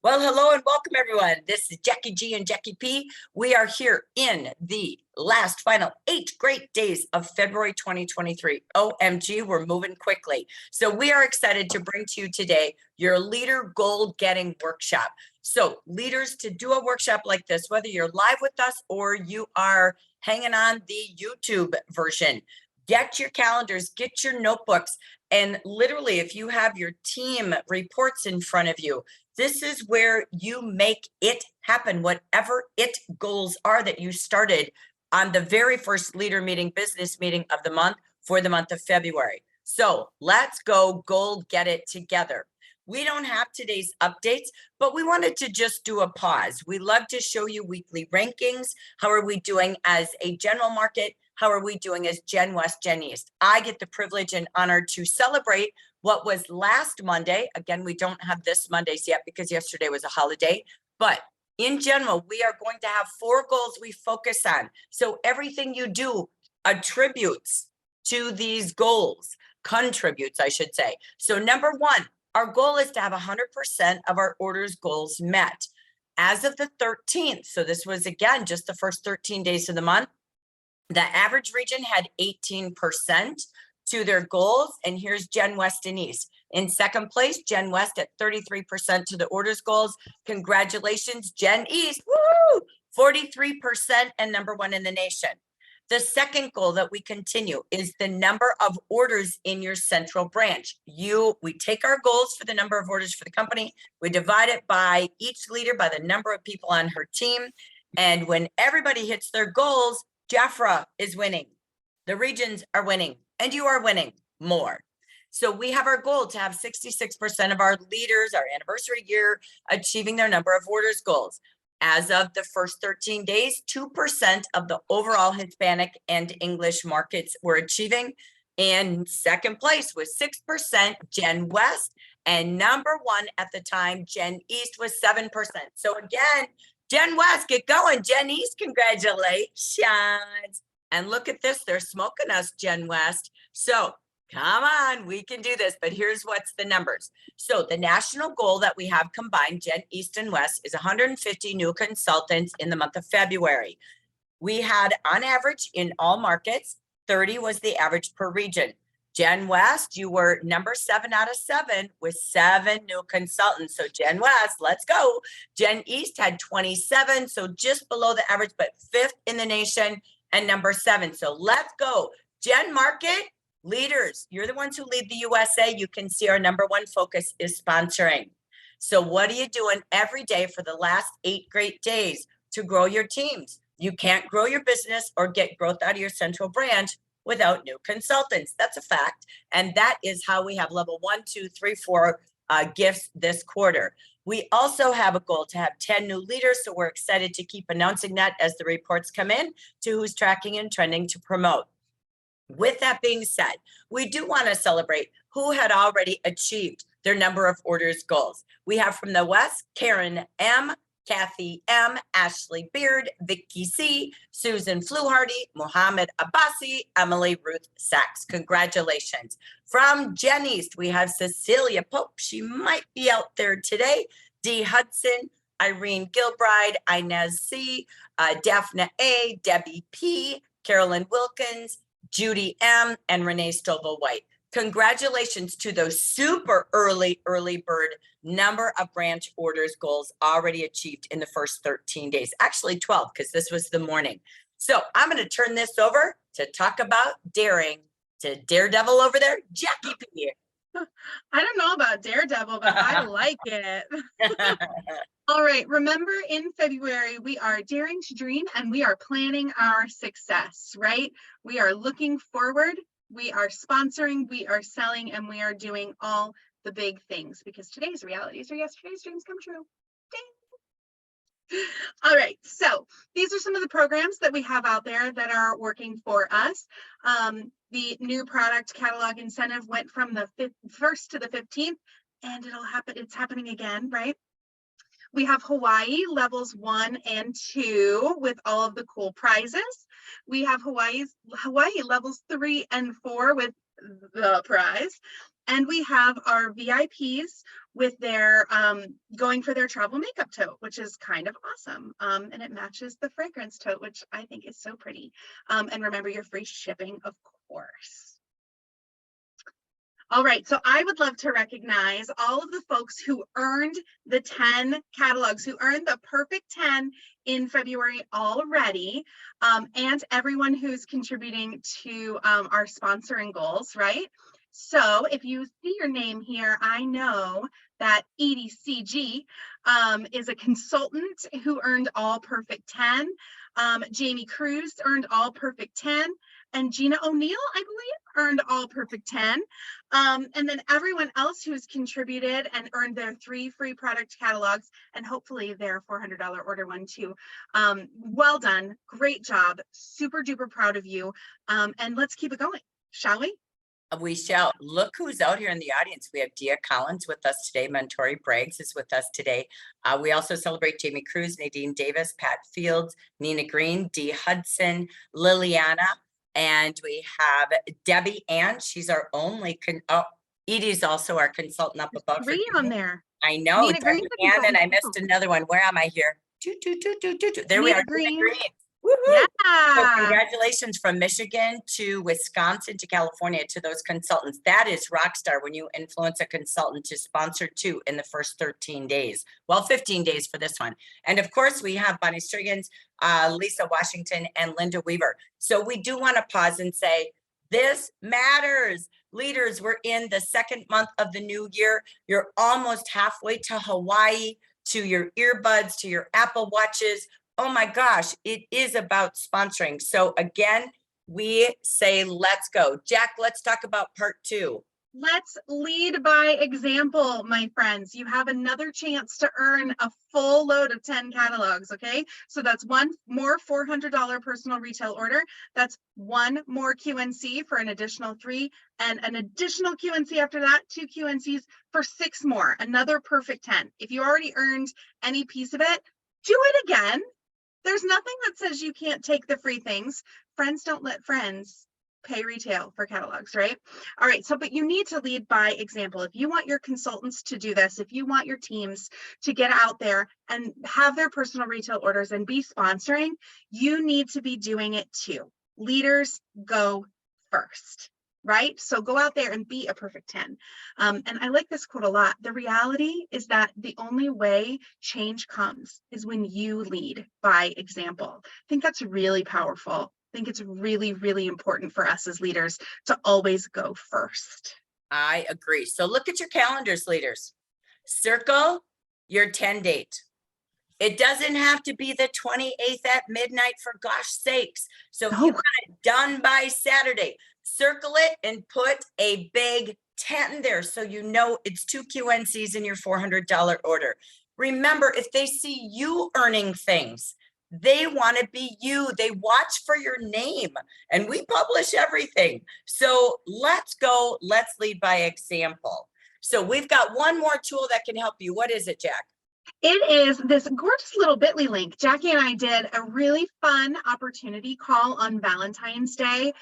Well, hello and welcome everyone. This is Jackie G and Jackie P. We are here in the last final 8 great days of February 2023. OMG, we're moving quickly. So we are excited to bring to you today your leader goal getting workshop. So leaders, to do a workshop like this, whether you're live with us or you are hanging on the YouTube version, get your calendars, get your notebooks, and literally if you have your team reports in front of you, this is where you make it happen, whatever it goals are that you started on the very first leader meeting, business meeting of the month for the month of February. So let's go goal get it together. We don't have today's updates, but we wanted to just do a pause. We love to show you weekly rankings. How are we doing as a general market? How are we doing as Gen West, Gen East? I get the privilege and honor to celebrate what was last Monday. Again, we don't have this Mondays yet because yesterday was a holiday, but in general, we are going to have 4 goals we focus on. So everything you do attributes to these goals, contributes, I should say. So number 1, our goal is to have 100% of our orders goals met. As of the 13th, so this was again, just the first 13 days of the month, the average region had 18% to their goals. And here's Gen West and East. In second place, Gen West at 33% to the orders goals. Congratulations, Gen East, woo! 43% and number 1 in the nation. The second goal that we continue is the number of orders in your central branch. We take our goals for the number of orders for the company. We divide it by each leader, by the number of people on her team. And when everybody hits their goals, Jafra is winning. The regions are winning. And you are winning more. So we have our goal to have 66% of our leaders, our anniversary year, achieving their number of orders goals. As of the first 13 days, 2% of the overall Hispanic and English markets were achieving. And second place was 6%, Gen West. And number 1 at the time, Gen East, was 7%. So again, Gen West, get going. Gen East, congratulations. And look at this, they're smoking us, Gen West. So come on, we can do this, but here's what's the numbers. So the national goal that we have combined, Gen East and West, is 150 new consultants in the month of February. We had, on average, in all markets, 30 was the average per region. Gen West, you were number 7 out of 7 with 7 new consultants. So Gen West, let's go. Gen East had 27, so just below the average, but 5th in the nation. And number 7. So let's go. Gen Market leaders, you're the ones who lead the USA. You can see our number 1 focus is sponsoring. So what are you doing every day for the last 8 great days to grow your teams? You can't grow your business or get growth out of your central branch without new consultants. That's a fact. And that is how we have level 1, 2, 3, 4 gifts this quarter. We also have a goal to have 10 new leaders, so we're excited to keep announcing that as the reports come in to who's tracking and trending to promote. With that being said, we do want to celebrate who had already achieved their number of orders goals. We have from the West, Karen M., Kathy M., Ashley Beard, Vicky C., Susan Fluharty, Mohammed Abbasi, Emily Ruth Sachs. Congratulations. From Gen East, we have Cecilia Pope. She might be out there today. Dee Hudson, Irene Gilbride, Inez C., Daphne A., Debbie P., Carolyn Wilkins, Judy M., and Renee Stovall-White. Congratulations to those super early bird number of branch orders goals already achieved in the first 13 days. Actually 12, because this was the morning. So I'm going to turn this over to talk about daring to Daredevil over there, Jackie P. I don't know about Daredevil, but I like it. All right. Remember, in February, we are daring to dream and we are planning our success, right? We are looking forward. We are sponsoring, we are selling, and we are doing all the big things because today's realities are yesterday's dreams come true. Ding. All right, so these are some of the programs that we have out there that are working for us. The new product catalog incentive went from the 1st to the 15th, and it's happening again, right? We have Hawaii levels 1 and 2 with all of the cool prizes. We have Hawaii levels 3 and 4 with the prize. And we have our VIPs with their going for their travel makeup tote, which is kind of awesome. And it matches the fragrance tote, which I think is so pretty. And remember your free shipping, of course. All right, so I would love to recognize all of the folks who earned the 10 catalogs, who earned the perfect 10 in February already, and everyone who's contributing to our sponsoring goals, right? So if you see your name here, I know that EDCG is a consultant who earned all perfect 10. Jamie Cruz earned all perfect 10. And Gina O'Neill, I believe, earned all perfect 10. And then everyone else who's contributed and earned their 3 free product catalogs, and hopefully their $400 order one too. Well done, great job, super duper proud of you. And let's keep it going, shall we? We shall. Look who's out here in the audience. We have Dia Collins with us today. Mentori Braggs is with us today. We also celebrate Jamie Cruz, Nadine Davis, Pat Fields, Nina Green, Dee Hudson, Liliana, and we have Debbie Ann. She's our only, Edie's also our consultant up above. 3 on there. I know, Nina Green's Debbie Ann, and I missed another one. Where am I here? There we are. Green. Nina Green. Yeah. So congratulations from Michigan to Wisconsin to California to those consultants. That is rockstar when you influence a consultant to sponsor 2 in the first 13 days. Well, 15 days for this one. And of course, we have Bonnie Striggins, Lisa Washington, and Linda Weaver. So we do want to pause and say, this matters. Leaders, we're in the 2nd month of the new year. You're almost halfway to Hawaii, to your earbuds, to your Apple Watches. Oh my gosh, it is about sponsoring. So again, we say, let's go. Jack, let's talk about part 2. Let's lead by example, my friends. You have another chance to earn a full load of 10 catalogs, okay? So that's 1 more $400 personal retail order. That's 1 more QNC for an additional 3, and an additional QNC after that, 2 QNCs for 6 more, another perfect 10. If you already earned any piece of it, do it again. There's nothing that says you can't take the free things. Friends don't let friends pay retail for catalogs, right? All right, so but you need to lead by example. If you want your consultants to do this, if you want your teams to get out there and have their personal retail orders and be sponsoring, you need to be doing it too. Leaders go first, right? So go out there and be a perfect 10. And I like this quote a lot. The reality is that the only way change comes is when you lead by example. I think that's really powerful. I think it's really, really important for us as leaders to always go first. I agree. So look at your calendars, leaders. Circle your 10 date. It doesn't have to be the 28th at midnight, for gosh sakes. So if you want it done by Saturday, circle it and put a big 10 there so you know it's 2 QNCs in your $400 order. Remember, if they see you earning things, they want to be you. They watch for your name, and we publish everything. So let's go. Let's lead by example. So we've got one more tool that can help you. What is it, Jack? It is this gorgeous little bit.ly link. Jackie and I did a really fun opportunity call on Valentine's Day.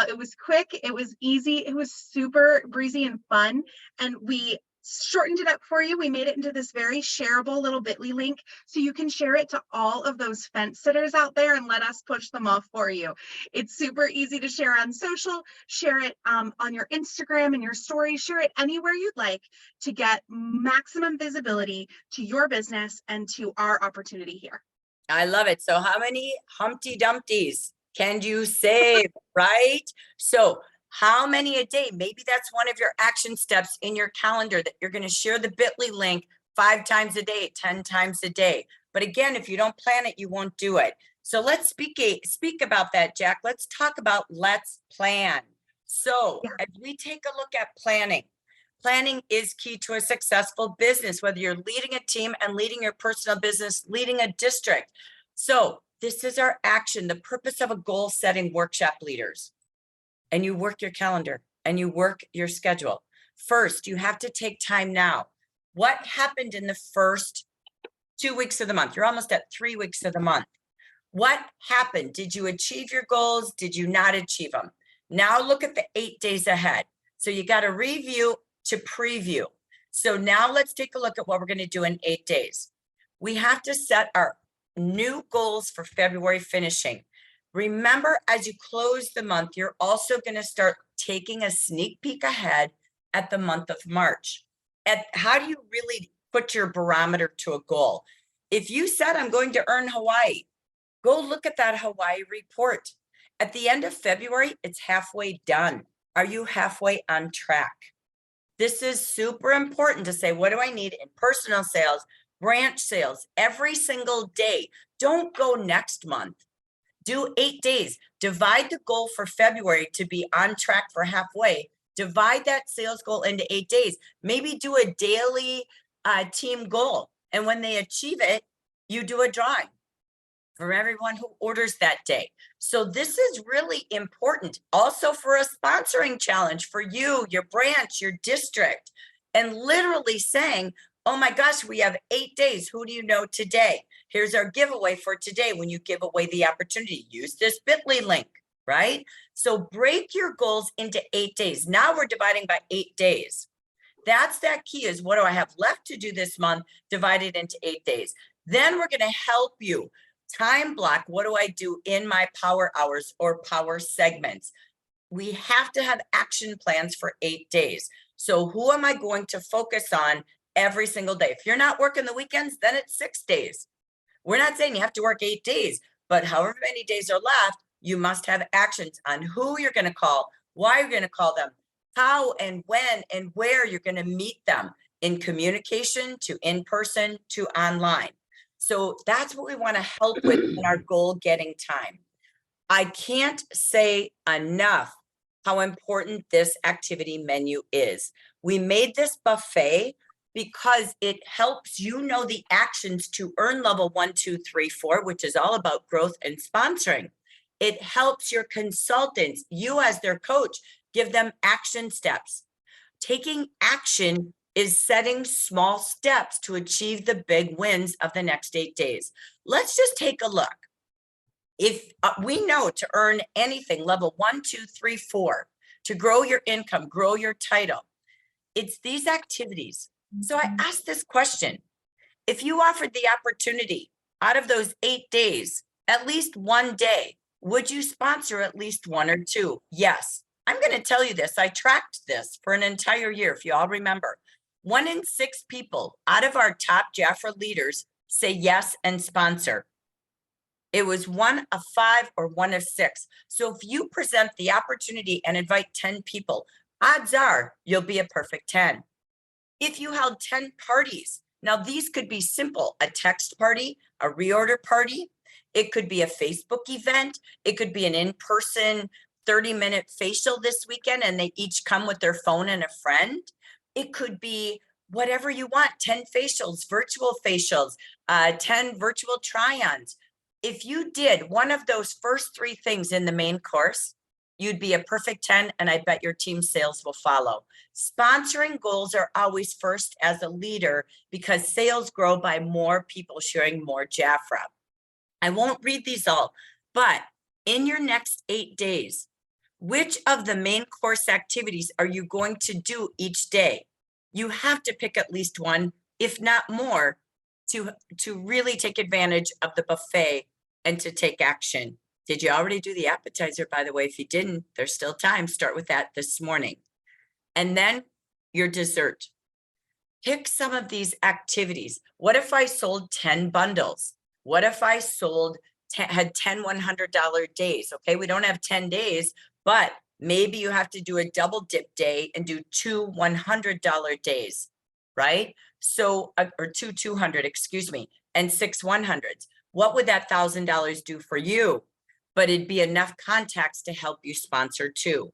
It was quick, it was easy, it was super breezy and fun. And we shortened it up for you. We made it into this very shareable little bit.ly link so you can share it to all of those fence sitters out there and let us push them off for you. It's super easy to share on social, share it on your Instagram and your stories, share it anywhere you'd like to get maximum visibility to your business and to our opportunity here. I love it. So how many Humpty Dumptys can you save, right? So how many a day? Maybe that's one of your action steps in your calendar, that you're going to share the bit.ly link 5 times a day, 10 times a day. But again, if you don't plan it, you won't do it. So let's speak about that, Jack. Let's talk about let's plan. So as we take a look at planning, planning is key to a successful business, whether you're leading a team and leading your personal business, leading a district. So this is our action, the purpose of a goal setting workshop, leaders. And you work your calendar and you work your schedule. First, you have to take time now. What happened in the first 2 weeks of the month? You're almost at 3 weeks of the month. What happened? Did you achieve your goals? Did you not achieve them? Now look at the 8 days ahead. So you got to review to preview. So now let's take a look at what we're going to do in 8 days. We have to set our new goals for February finishing. Remember, as you close the month, you're also going to start taking a sneak peek ahead at the month of March. At how do you really put your barometer to a goal? If you said, I'm going to earn Hawaii, go look at that Hawaii report. At the end of February, it's halfway done. Are you halfway on track? This is super important to say, what do I need in personal sales, branch sales, every single day? Don't go next month. Do 8 days. Divide the goal for February to be on track for halfway. Divide that sales goal into 8 days. Maybe do a daily team goal. And when they achieve it, you do a drawing for everyone who orders that day. So this is really important. Also for a sponsoring challenge for you, your branch, your district, and literally saying, oh my gosh, we have 8 days. Who do you know today? Here's our giveaway for today. When you give away the opportunity, use this bit.ly link, right? So break your goals into 8 days. Now we're dividing by 8 days. That's that key, is what do I have left to do this month, divided into 8 days. Then we're going to help you time block. What do I do in my power hours or power segments? We have to have action plans for 8 days. So who am I going to focus on every single day? If you're not working the weekends, then it's 6 days. We're not saying you have to work 8 days, but however many days are left, you must have actions on who you're going to call, why you're going to call them, how and when and where you're going to meet them, in communication to in person to online. So that's what we want to help with in our goal getting time. I can't say enough how important this activity menu is. We made this buffet because it helps you know the actions to earn level 1, 2, 3, 4, which is all about growth and sponsoring. It helps your consultants, you as their coach, give them action steps. Taking action is setting small steps to achieve the big wins of the next 8 days. Let's just take a look. If we know to earn anything, level 1, 2, 3, 4, to grow your income, grow your title, it's these activities. So I asked this question. If you offered the opportunity out of those 8 days, at least one day, would you sponsor at least 1 or 2? Yes. I'm going to tell you this. I tracked this for an entire year, if you all remember. 1 in 6 people out of our top Jafra leaders say yes and sponsor. It was 1 of 5 or 1 of 6. So if you present the opportunity and invite 10 people, odds are you'll be a perfect 10. If you held 10 parties, now these could be simple, a text party, a reorder party. It could be a Facebook event. It could be an in-person 30-minute facial this weekend, and they each come with their phone and a friend. It could be whatever you want, 10 facials, virtual facials, 10 virtual try-ons. If you did one of those first 3 things in the main course, you'd be a perfect 10, and I bet your team sales will follow. Sponsoring goals are always first as a leader, because sales grow by more people sharing more Jafra. I won't read these all, but in your next 8 days, which of the main course activities are you going to do each day? You have to pick at least one, if not more, to really take advantage of the buffet and to take action. Did you already do the appetizer, by the way? If you didn't, there's still time. Start with that this morning. And then your dessert. Pick some of these activities. What if I sold 10 bundles? What if I had 10 $100 days? Okay, we don't have 10 days, but maybe you have to do a double dip day and do 2 $100 days, right? So, or 2 $200, excuse me, and 6 $100s. What would that $1,000 do for you? But it'd be enough contacts to help you sponsor too.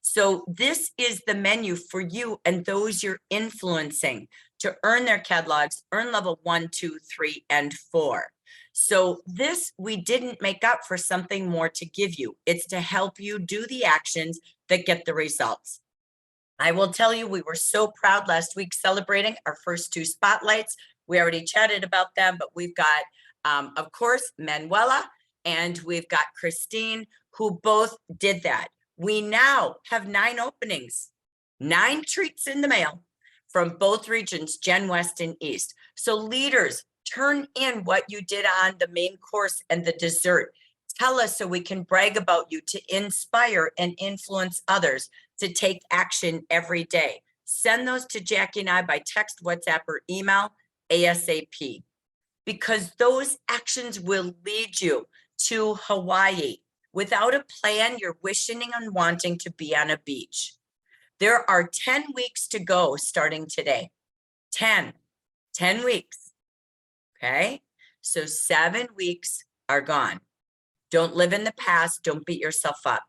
So this is the menu for you and those you're influencing to earn their catalogs, earn level 1, 2, 3, and 4. So this we didn't make up for something more to give you. It's to help you do the actions that get the results. I will tell you, we were so proud last week celebrating our first 2 spotlights. We already chatted about them, but we've got, of course, Manuela, and we've got Christine, who both did that. We now have 9 openings. 9 treats in the mail from both regions, Gen West and East. So leaders, turn in what you did on the main course and the dessert. Tell us so we can brag about you to inspire and influence others to take action every day. Send those to Jackie and I by text, WhatsApp, or email ASAP, because those actions will lead you to Hawaii. Without a plan, you're wishing and wanting to be on a beach. There are 10 weeks to go starting today. 10 weeks. Okay. So 7 weeks are gone. Don't live in the past. Don't beat yourself up.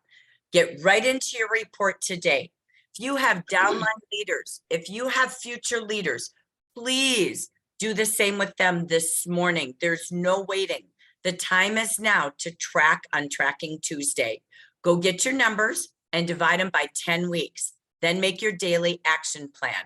Get right into your report today. If you have downline leaders, if you have future leaders, please do the same with them this morning. There's no waiting. The time is now to track on Tracking Tuesday. Go get your numbers and divide them by 10 weeks. Then make your daily action plan.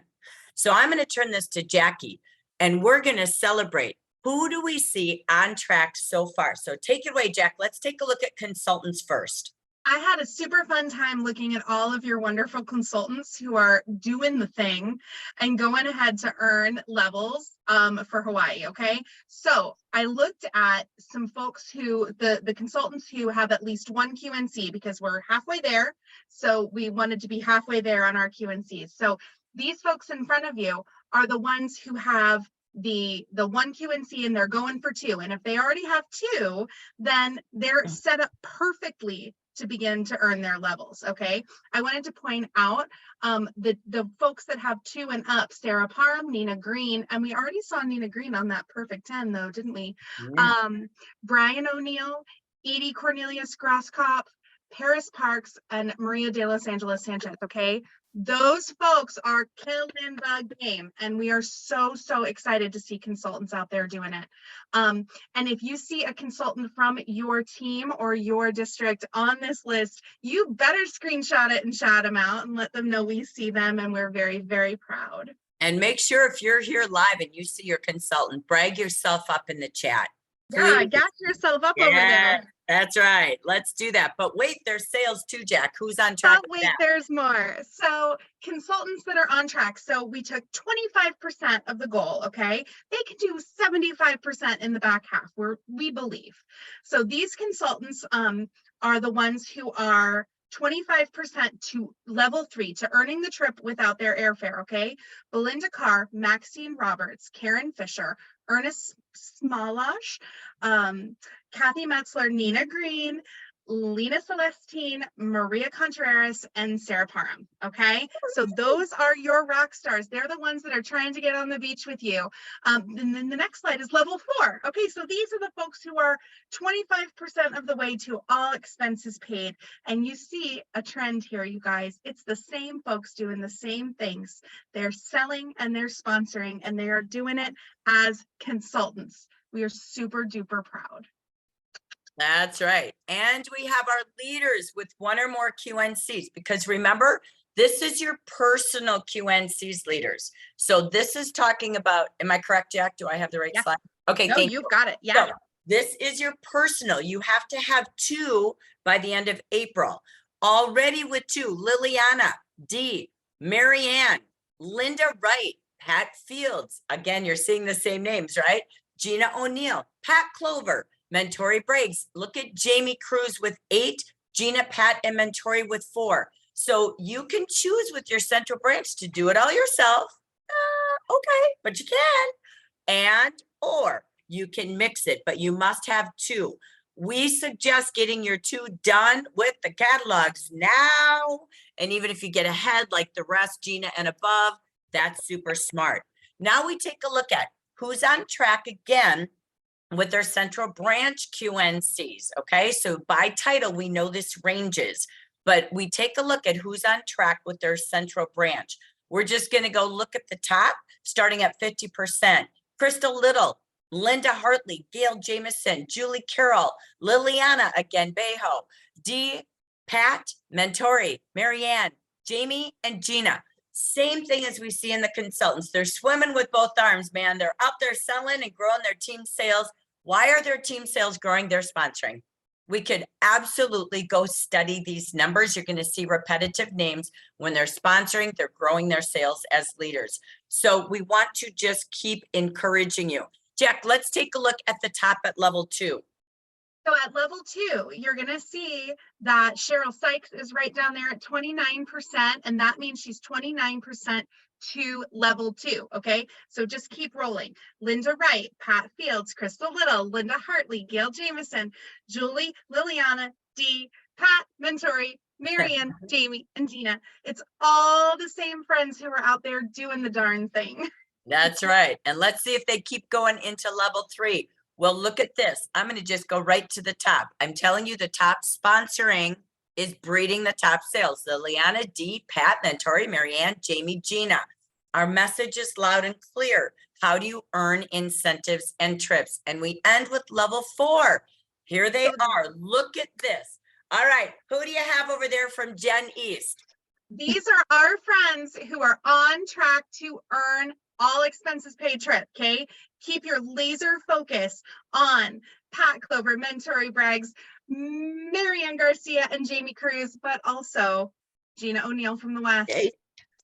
So I'm going to turn this to Jackie, and we're going to celebrate. Who do we see on track so far? So take it away, Jack. Let's take a look at consultants first. I had a super fun time looking at all of your wonderful consultants who are doing the thing and going ahead to earn levels for Hawaii, okay? So I looked at some folks who, the consultants who have at least one QNC, because we're halfway there. So we wanted to be halfway there on our QNCs. So these folks in front of you are the ones who have the one QNC and they're going for 2. And if they already have 2, then they're set up perfectly to begin to earn their levels. Okay. I wanted to point out the folks that have 2 and up: Sarah Parham, Nina Green, and we already saw Nina Green on that perfect 10 though, didn't we? Yeah. Brian O'Neill, Edie Cornelius Grosskopf, Paris Parks, and Maria de Los Angeles Sanchez. Okay. Those folks are killing the game, and we are so excited to see consultants out there doing it. And if you see a consultant from your team or your district on this list, you better screenshot it and shout them out and let them know we see them, and we're very proud. And make sure if you're here live and you see your consultant, brag yourself up in the chat. Yeah, gas yourself up over there. That's right. Let's do that. But wait, there's sales too, Jack. Who's on track? But wait, there's more. So consultants that are on track. So we took 25% of the goal. Okay. They can do 75% in the back half, we believe. So these consultants are the ones who are 25% to level 3, to earning the trip without their airfare. Okay. Belinda Carr, Maxine Roberts, Karen Fisher, Ernest Smalash, Kathy Metzler, Nina Green, Lena Celestine, Maria Contreras, and Sarah Parham. Okay, so those are your rock stars. They're the ones that are trying to get on the beach with you. And then the next slide is level 4. Okay, so these are the folks who are 25% of the way to all expenses paid. And you see a trend here, you guys. It's the same folks doing the same things. They're selling and they're sponsoring, and they are doing it as consultants. We are super duper proud. That's right. And we have our leaders with 1 or more QNCs, because remember, this is your personal QNCs leaders. So this is talking about, am I correct, Jack? Do I have the right slide? Okay, no, you've got it. Yeah. So this is your personal. You have to have 2 by the end of April. Already with 2, Liliana D, Marianne, Linda Wright, Pat Fields. Again, you're seeing the same names, right? Gina O'Neill, Pat Clover, Mentori Briggs. Look at Jamie Cruz with 8, Gina, Pat, and Mentori with 4. So you can choose with your central branch to do it all yourself. Okay, but you can. And, or you can mix it, but you must have 2. We suggest getting your 2 done with the catalogs now. And even if you get ahead like the rest, Gina and above, that's super smart. Now we take a look at who's on track again with their central branch QNCs. Okay, so by title, we know this ranges, but we take a look at who's on track with their central branch. We're just going to go look at the top, starting at 50%. Crystal Little, Linda Hartley, Gail Jameson, Julie Carroll, Liliana, again, Bejo, D, Pat, Mentori, Marianne, Jamie, and Gina. Same thing as we see in the consultants. They're swimming with both arms, man. They're up there selling and growing their team sales. Why are their team sales growing? They're sponsoring. We could absolutely go study these numbers. You're going to see repetitive names when they're sponsoring, they're growing their sales as leaders. So we want to just keep encouraging you. Jack, let's take a look at the top at level 2. So at level 2, you're going to see that Cheryl Sykes is right down there at 29%, and that means she's 29% to level 2. Okay, so just keep rolling. Linda Wright, Pat Fields, Crystal Little, Linda Hartley, Gail Jameson, Julie, Liliana, Dee, Pat, Mentori, Marianne, Jamie, and Gina. It's all the same friends who are out there doing the darn thing. That's right. And let's see if they keep going into level 3. Well, look at this. I'm going to just go right to the top. I'm telling you, the top sponsoring is breeding the top sales. Liliana, Dee, Pat, Mentori, Marianne, Jamie, Gina. Our message is loud and clear. How do you earn incentives and trips? And we end with level 4. Here they are. Look at this. All right. Who do you have over there from Gen East? These are our friends who are on track to earn all expenses paid trip. Okay, keep your laser focus on Pat Clover, Mentori Braggs, Marianne Garcia, and Jamie Cruz, but also Gina O'Neill from the West. Okay.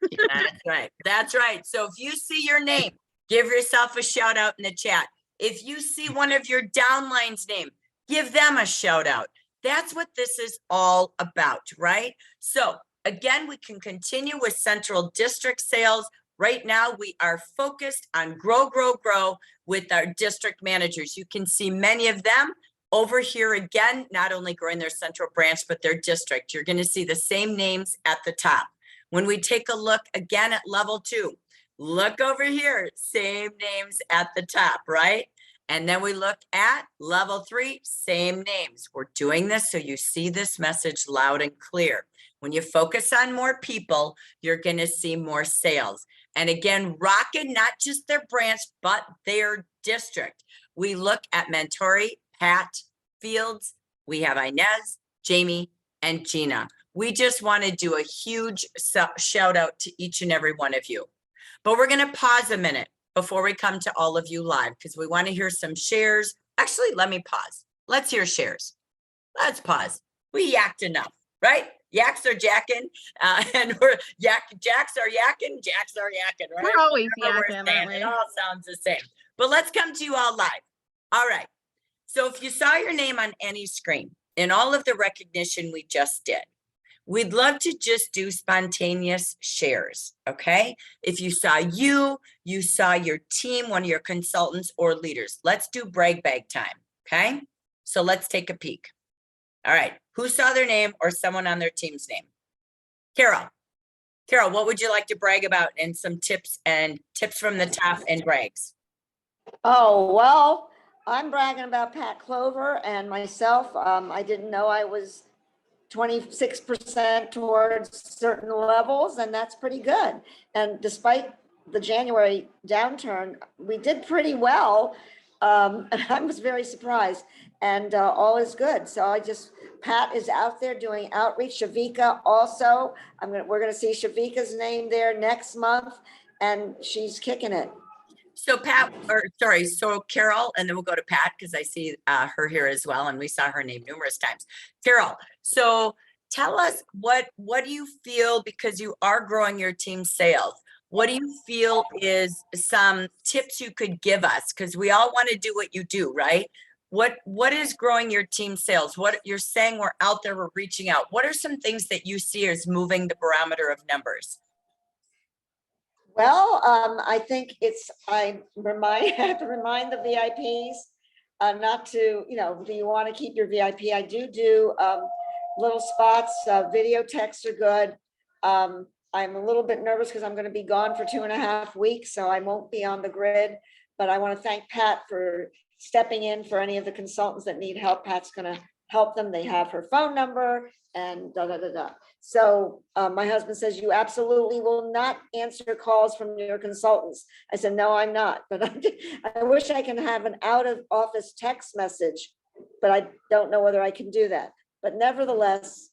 That's right. That's right. So if you see your name, give yourself a shout out in the chat. If you see one of your downline's name, give them a shout out. That's what this is all about, right? So again, we can continue with Central District sales. Right now, we are focused on grow, grow, grow with our district managers. You can see many of them over here again, not only growing their central branch, but their district. You're going to see the same names at the top. When we take a look again at level 2, look over here, same names at the top, right? And then we look at level 3, same names. We're doing this so you see this message loud and clear. When you focus on more people, you're going to see more sales. And again, rocking not just their branch, but their district. We look at Mentori, Pat, Fields, we have Inez, Jamie, and Gina. We just want to do a huge shout out to each and every one of you. But we're going to pause a minute before we come to all of you live because we want to hear some shares. Actually, let me pause. Let's hear shares. Let's pause. We yacked enough, right? Yaks are jacking, and we're jacks are yakking, jacks are yakking, right? We're always Whatever yakking, saying, aren't we? it all sounds the same. But let's come to you all live. All right. So if you saw your name on any screen in all of the recognition we just did, we'd love to just do spontaneous shares, okay? If you saw you saw your team, one of your consultants or leaders, let's do brag bag time, okay? So let's take a peek. All right, who saw their name or someone on their team's name? Carol, what would you like to brag about and some tips from the top and brags? Oh, well, I'm bragging about Pat Clover and myself. I didn't know I was 26% towards certain levels, and that's pretty good. And despite the January downturn, we did pretty well. And I was very surprised, and all is good. So Pat is out there doing outreach. Shavika also, we're gonna see Shavika's name there next month, and she's kicking it. So so Carol, and then we'll go to Pat because I see her here as well, and we saw her name numerous times. Carol, so tell us what do you feel, because you are growing your team sales, what do you feel is some tips you could give us? Because we all want to do what you do, right? What is growing your team sales? What you're saying, we're out there, we're reaching out. What are some things that you see as moving the barometer of numbers? Well, I think I have to remind the VIPs not to, do you want to keep your VIP? I do little spots, video texts are good. I'm a little bit nervous because I'm going to be gone for 2.5 weeks, so I won't be on the grid, but I want to thank Pat for stepping in for any of the consultants that need help. Pat's going to help them. They have her phone number and So my husband says, you absolutely will not answer calls from your consultants. I said, no, I'm not, but I wish I can have an out of office text message, but I don't know whether I can do that. But nevertheless,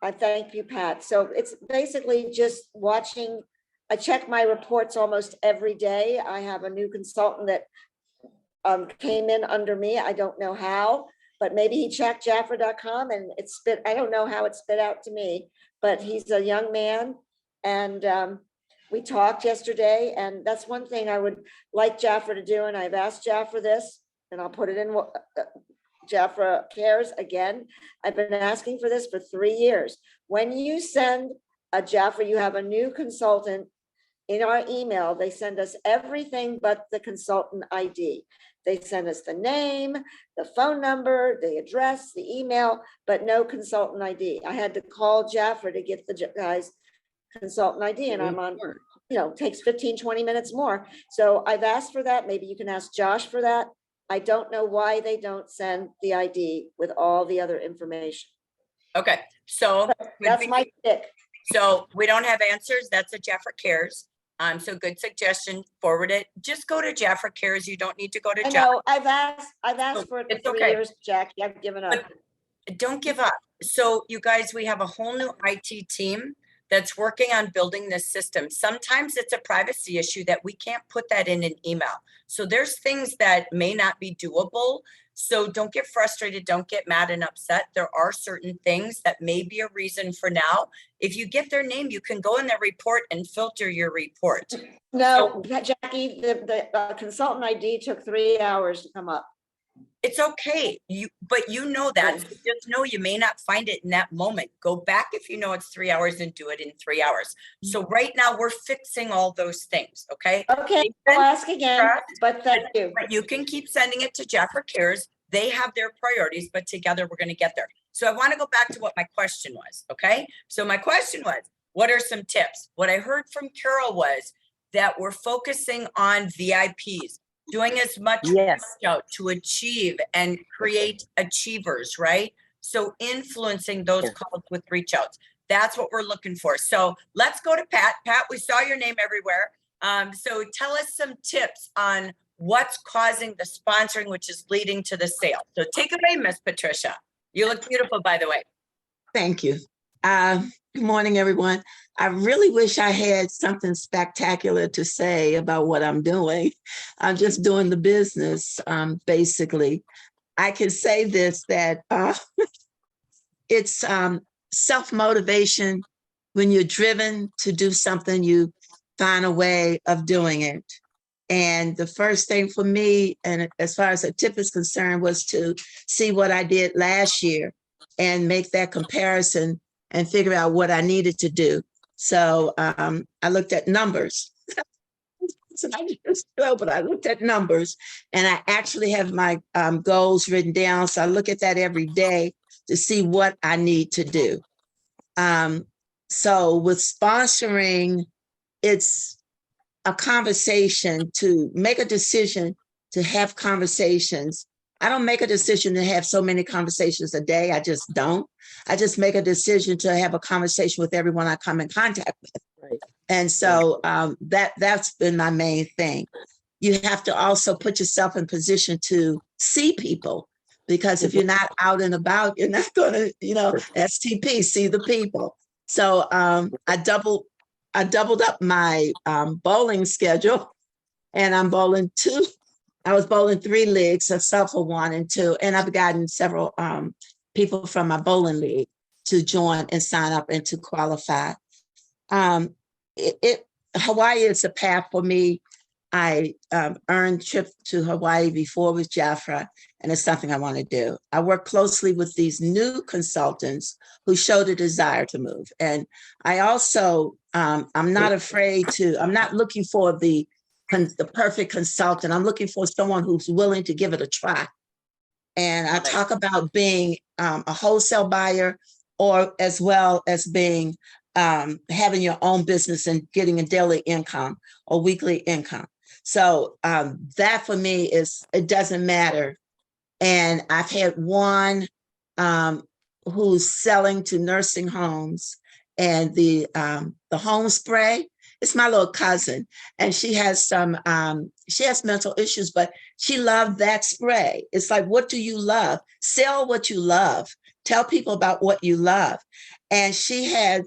I thank you, Pat. So it's basically just watching. I check my reports almost every day. I have a new consultant that came in under me. I don't know how, but maybe he checked Jafra.com and it spit, I don't know how it spit out to me, but he's a young man. And we talked yesterday, and that's one thing I would like Jafra to do. And I've asked Jafra this, and I'll put it in Jafra Cares again. I've been asking for this for 3 years. When you send a Jafra, you have a new consultant in our email, they send us everything but the consultant ID. They send us the name, the phone number, the address, the email, but no consultant ID. I had to call Jafra to get the guy's consultant ID, and I'm on, takes 15, 20 minutes more. So I've asked for that. Maybe you can ask Josh for that. I don't know why they don't send the ID with all the other information. Okay, so That's my pick. So we don't have answers. That's a Jafra Cares. So good suggestion. Forward it. Just go to Jafra Cares. You don't need to go to I Jafra. know, I've asked for it It's for 3 okay. years, Jackie. I've given up. But don't give up. So you guys, we have a whole new IT team that's working on building this system. Sometimes it's a privacy issue that we can't put that in an email. So there's things that may not be doable. So don't get frustrated. Don't get mad and upset. There are certain things that may be a reason for now. If you get their name, you can go in their report and filter your report. No, Jackie, the consultant ID took 3 hours to come up. It's okay. But you know that. So just know you may not find it in that moment. Go back if you know it's 3 hours and do it in 3 hours. So right now we're fixing all those things. Okay. Okay, I'll ask again, but thank you. But you can keep sending it to Jafra Cares. They have their priorities, but together we're going to get there. So I want to go back to what my question was. Okay. So my question was, what are some tips? What I heard from Carol was that we're focusing on VIPs. Doing as much out to achieve and create achievers, right? So influencing those calls with reach outs. That's what we're looking for. So let's go to Pat. Pat, we saw your name everywhere. So tell us some tips on what's causing the sponsoring, which is leading to the sale. So take it away, Miss Patricia. You look beautiful, by the way. Thank you. Good morning, everyone. I really wish I had something spectacular to say about what I'm doing. I'm just doing the business, basically. I can say this, that it's self-motivation. When you're driven to do something, you find a way of doing it. And the first thing for me, and as far as a tip is concerned, was to see what I did last year and make that comparison and figure out what I needed to do. So I looked at numbers. But I looked at numbers, and I actually have my goals written down. So I look at that every day to see what I need to do. So with sponsoring, it's a conversation, to make a decision to have conversations. I don't make a decision to have so many conversations a day. I just don't. I just make a decision to have a conversation with everyone I come in contact with. Right. And so that's been my main thing. You have to also put yourself in position to see people, because if you're not out and about, you're not going to, STP, see the people. So I doubled up my bowling schedule, and I'm bowling 2. I was bowling 3 leagues, so for 1 and 2, and I've gotten several people from my bowling league to join and sign up and to qualify. Hawaii is a path for me. I earned trip to Hawaii before with Jafra, and it's something I want to do. I work closely with these new consultants who showed a desire to move. And I also, I'm not afraid to, I'm not looking for the perfect consultant. I'm looking for someone who's willing to give it a try. And I talk about being a wholesale buyer, or as well as being having your own business and getting a daily income or weekly income. So that for me is, it doesn't matter. And I've had one who's selling to nursing homes, and the home spray, it's my little cousin, and she has mental issues, but she loved that spray. It's like, what do you love? Sell what you love. Tell people about what you love. And she had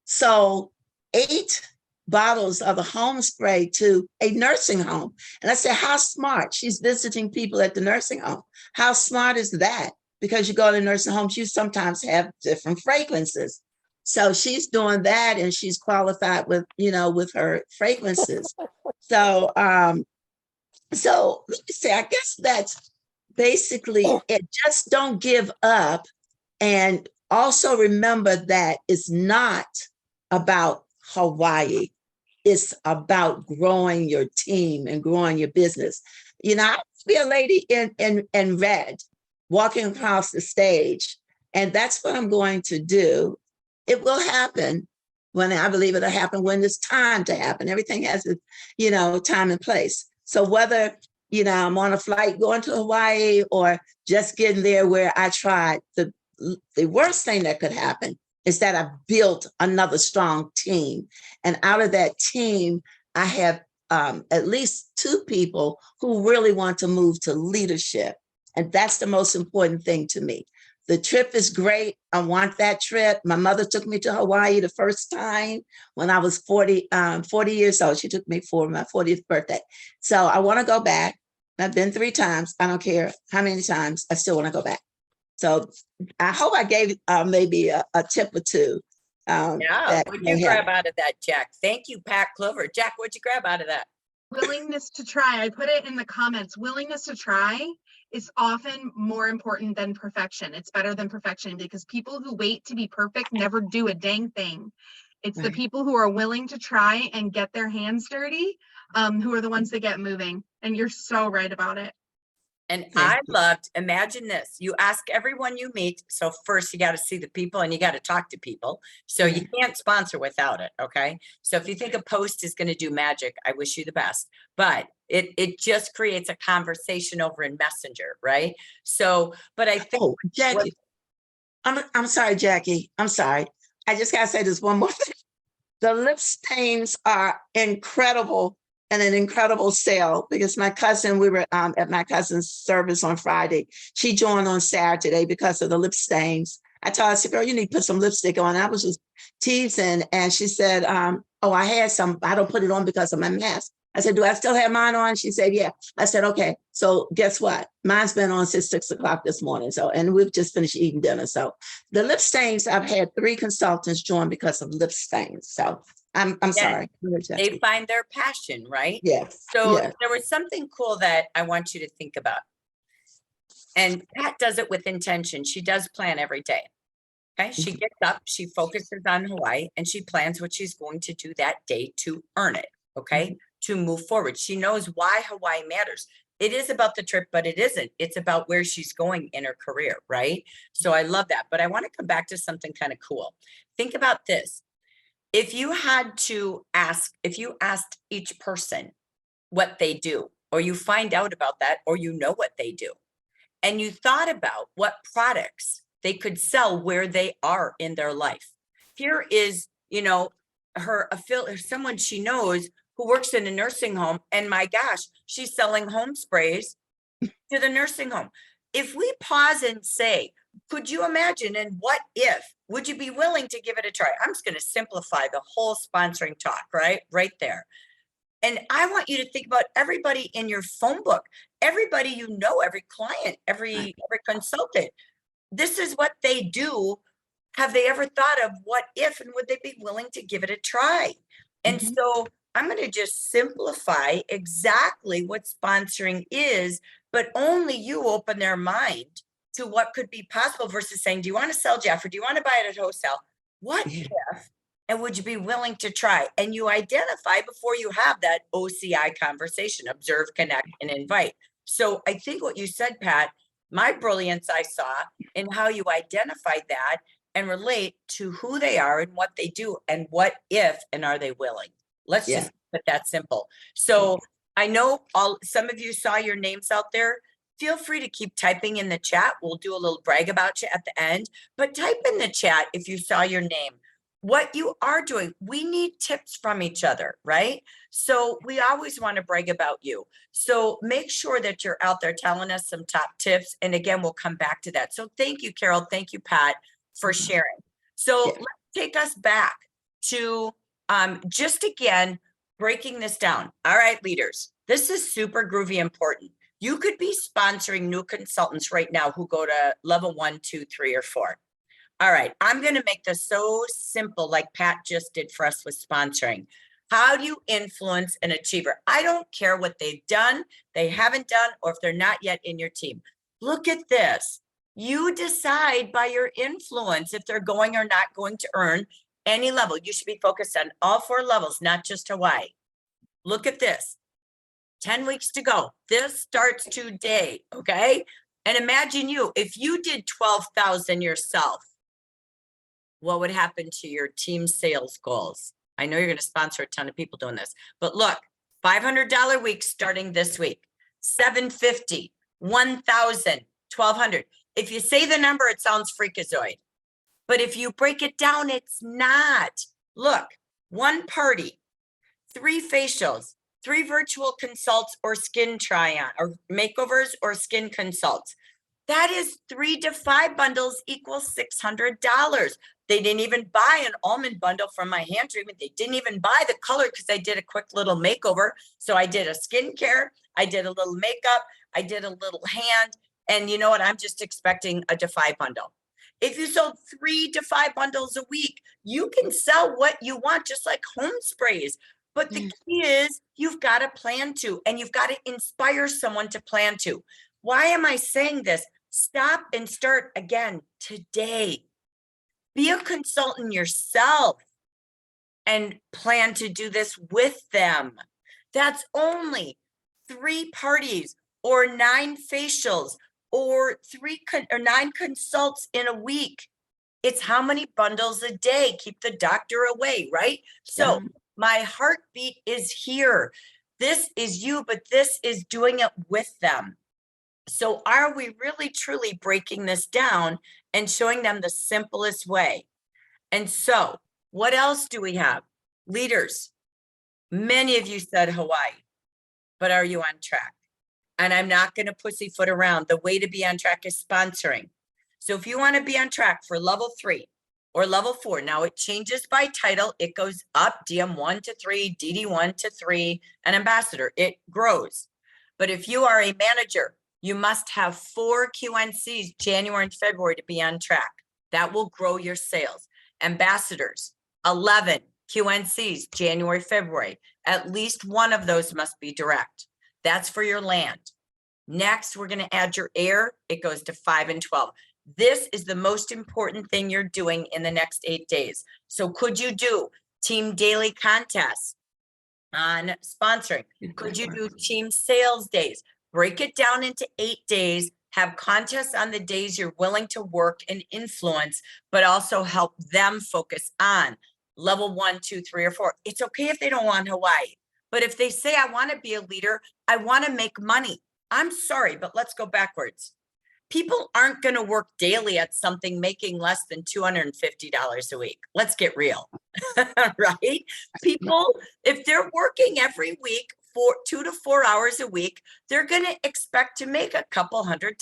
sold 8 bottles of the home spray to a nursing home. And I said, how smart? She's visiting people at the nursing home. How smart is that? Because you go to nursing homes, you sometimes have different fragrances. So she's doing that, and she's qualified with, with her fragrances. So, so let me say, I guess that's basically it. Just don't give up. And also remember that it's not about Hawaii. It's about growing your team and growing your business. I used to be a lady in red walking across the stage. And that's what I'm going to do. It will happen when I believe it'll happen when it's time to happen. Everything has a, time and place. So whether, I'm on a flight going to Hawaii or just getting there where I tried, the worst thing that could happen is that I built another strong team. And out of that team, I have at least 2 people who really want to move to leadership. And that's the most important thing to me. The trip is great. I want that trip. My mother took me to Hawaii the first time when I was 40 years old. She took me for my 40th birthday. So I want to go back. I've been 3 times. I don't care how many times. I still want to go back. So I hope I gave maybe a tip or 2. Yeah, what'd you grab out of that, Jack? Thank you, Pat Clover. Jack, what'd you grab out of that? Willingness to try. I put it in the comments. Willingness to try is often more important than perfection. It's better than perfection because people who wait to be perfect never do a dang thing. It's the people who are willing to try and get their hands dirty, who are the ones that get moving. And you're so right about it. And I loved, imagine this, you ask everyone you meet. So first you got to see the people and you got to talk to people. So you can't sponsor without it. Okay. So if you think a post is going to do magic, I wish you the best, but it just creates a conversation over in Messenger. Right. So, but I think Jackie, I'm sorry, Jackie. I'm sorry. I just got to say this one more thing. The lip stains are incredible. And an incredible sale because my cousin, we were at my cousin's service on Friday. She joined on Saturday because of the lip stains. I told her, I said, girl, you need to put some lipstick on. I was just teasing. And she said, oh, I had some. I don't put it on because of my mask. I said, do I still have mine on? She said, yeah. I said, okay. So guess what? Mine's been on since 6 o'clock this morning. So, and we've just finished eating dinner. So the lip stains, I've had 3 consultants join because of lip stains. So I'm sorry. They find their passion, right? Yes. So there was something cool that I want you to think about. And Pat does it with intention. She does plan every day. Okay. She gets up, she focuses on Hawaii, and she plans what she's going to do that day to earn it. Okay. To move forward. She knows why Hawaii matters. It is about the trip, but it isn't. It's about where she's going in her career. Right. So I love that. But I want to come back to something kind of cool. Think about this. If you asked each person what they do, or you find out about that, or you know what they do, and you thought about what products they could sell where they are in their life. Here is, someone she knows who works in a nursing home, and my gosh, she's selling home sprays to the nursing home. If we pause and say, could you imagine, and what if, would you be willing to give it a try? I'm just going to simplify the whole sponsoring talk, right there. And I want you to think about everybody in your phone book, everybody you know, every client, every consultant. This is what they do. Have they ever thought of what if, and would they be willing to give it a try? And so I'm going to just simplify exactly what sponsoring is, but only you open their mind to what could be possible versus saying, do you want to sell, Jeff, or do you want to buy it at wholesale? What if, and would you be willing to try? And you identify before you have that OCI conversation, observe, connect, and invite. So I think what you said, Pat, my brilliance I saw in how you identified that and relate to who they are and what they do and what if, and are they willing? Let's just put that simple. So I know some of you saw your names out there. Feel free to keep typing in the chat. We'll do a little brag about you at the end, but type in the chat if you saw your name, what you are doing. We need tips from each other, right? So we always want to brag about you. So make sure that you're out there telling us some top tips. And again, we'll come back to that. So thank you, Carol. Thank you, Pat, for sharing. So let's take us back to Just again, breaking this down. All right, leaders, this is super groovy important. You could be sponsoring new consultants right now who go to level 1, 2, 3, or 4. All right, I'm going to make this so simple, like Pat just did for us with sponsoring. How do you influence an achiever? I don't care what they've done, they haven't done, or if they're not yet in your team. Look at this. You decide by your influence if they're going or not going to earn any level. You should be focused on all 4 levels, not just Hawaii. Look at this. 10 weeks to go. This starts today, okay? And imagine if you did 12,000 yourself, what would happen to your team sales goals? I know you're going to sponsor a ton of people doing this, but look, $500 week starting this week, $750, $1,000, $1,200. If you say the number, it sounds freakazoid, but if you break it down, it's not. Look, 1 party, 3 facials, 3 virtual consults or skin try-on or makeovers or skin consults. That is 3 to 5 bundles equals $600. They didn't even buy an almond bundle from my hand treatment. They didn't even buy the color because I did a quick little makeover. So I did a skincare, I did a little makeup, I did a little hand, and you know what? I'm just expecting a to 5 bundle. If you sold 3 to 5 bundles a week, you can sell what you want, just like home sprays. But the key is you've got to plan to, and you've got to inspire someone to plan to. Why am I saying this? Stop and start again today. Be a consultant yourself and plan to do this with them. That's only 3 parties or 9 facials or 9 consults in a week. It's how many bundles a day. Keep the doctor away, right? So my heartbeat is here. This is you, but this is doing it with them. So are we really truly breaking this down and showing them the simplest way? And so what else do we have? Leaders, many of you said Hawaii, but are you on track? And I'm not going to pussyfoot around. The way to be on track is sponsoring. So if you want to be on track for level 3 or level 4, now it changes by title. It goes up, DM1 to 3, DD1 to 3, and ambassador. It grows. But if you are a manager, you must have 4 QNCs January and February to be on track. That will grow your sales. Ambassadors, 11 QNCs January, February. At least one of those must be direct. That's for your land. Next, we're going to add your air. It goes to 5 and 12. This is the most important thing you're doing in the next 8 days. So could you do team daily contests on sponsoring? Could you do team sales days? Break it down into 8 days, have contests on the days you're willing to work and influence, but also help them focus on level 1, 2, 3, or 4. It's okay if they don't want Hawaii, but if they say, I want to be a leader, I want to make money. I'm sorry, but let's go backwards. People aren't going to work daily at something making less than $250 a week. Let's get real, right? People, if they're working every week for 2 to 4 hours a week, they're going to expect to make a couple $100.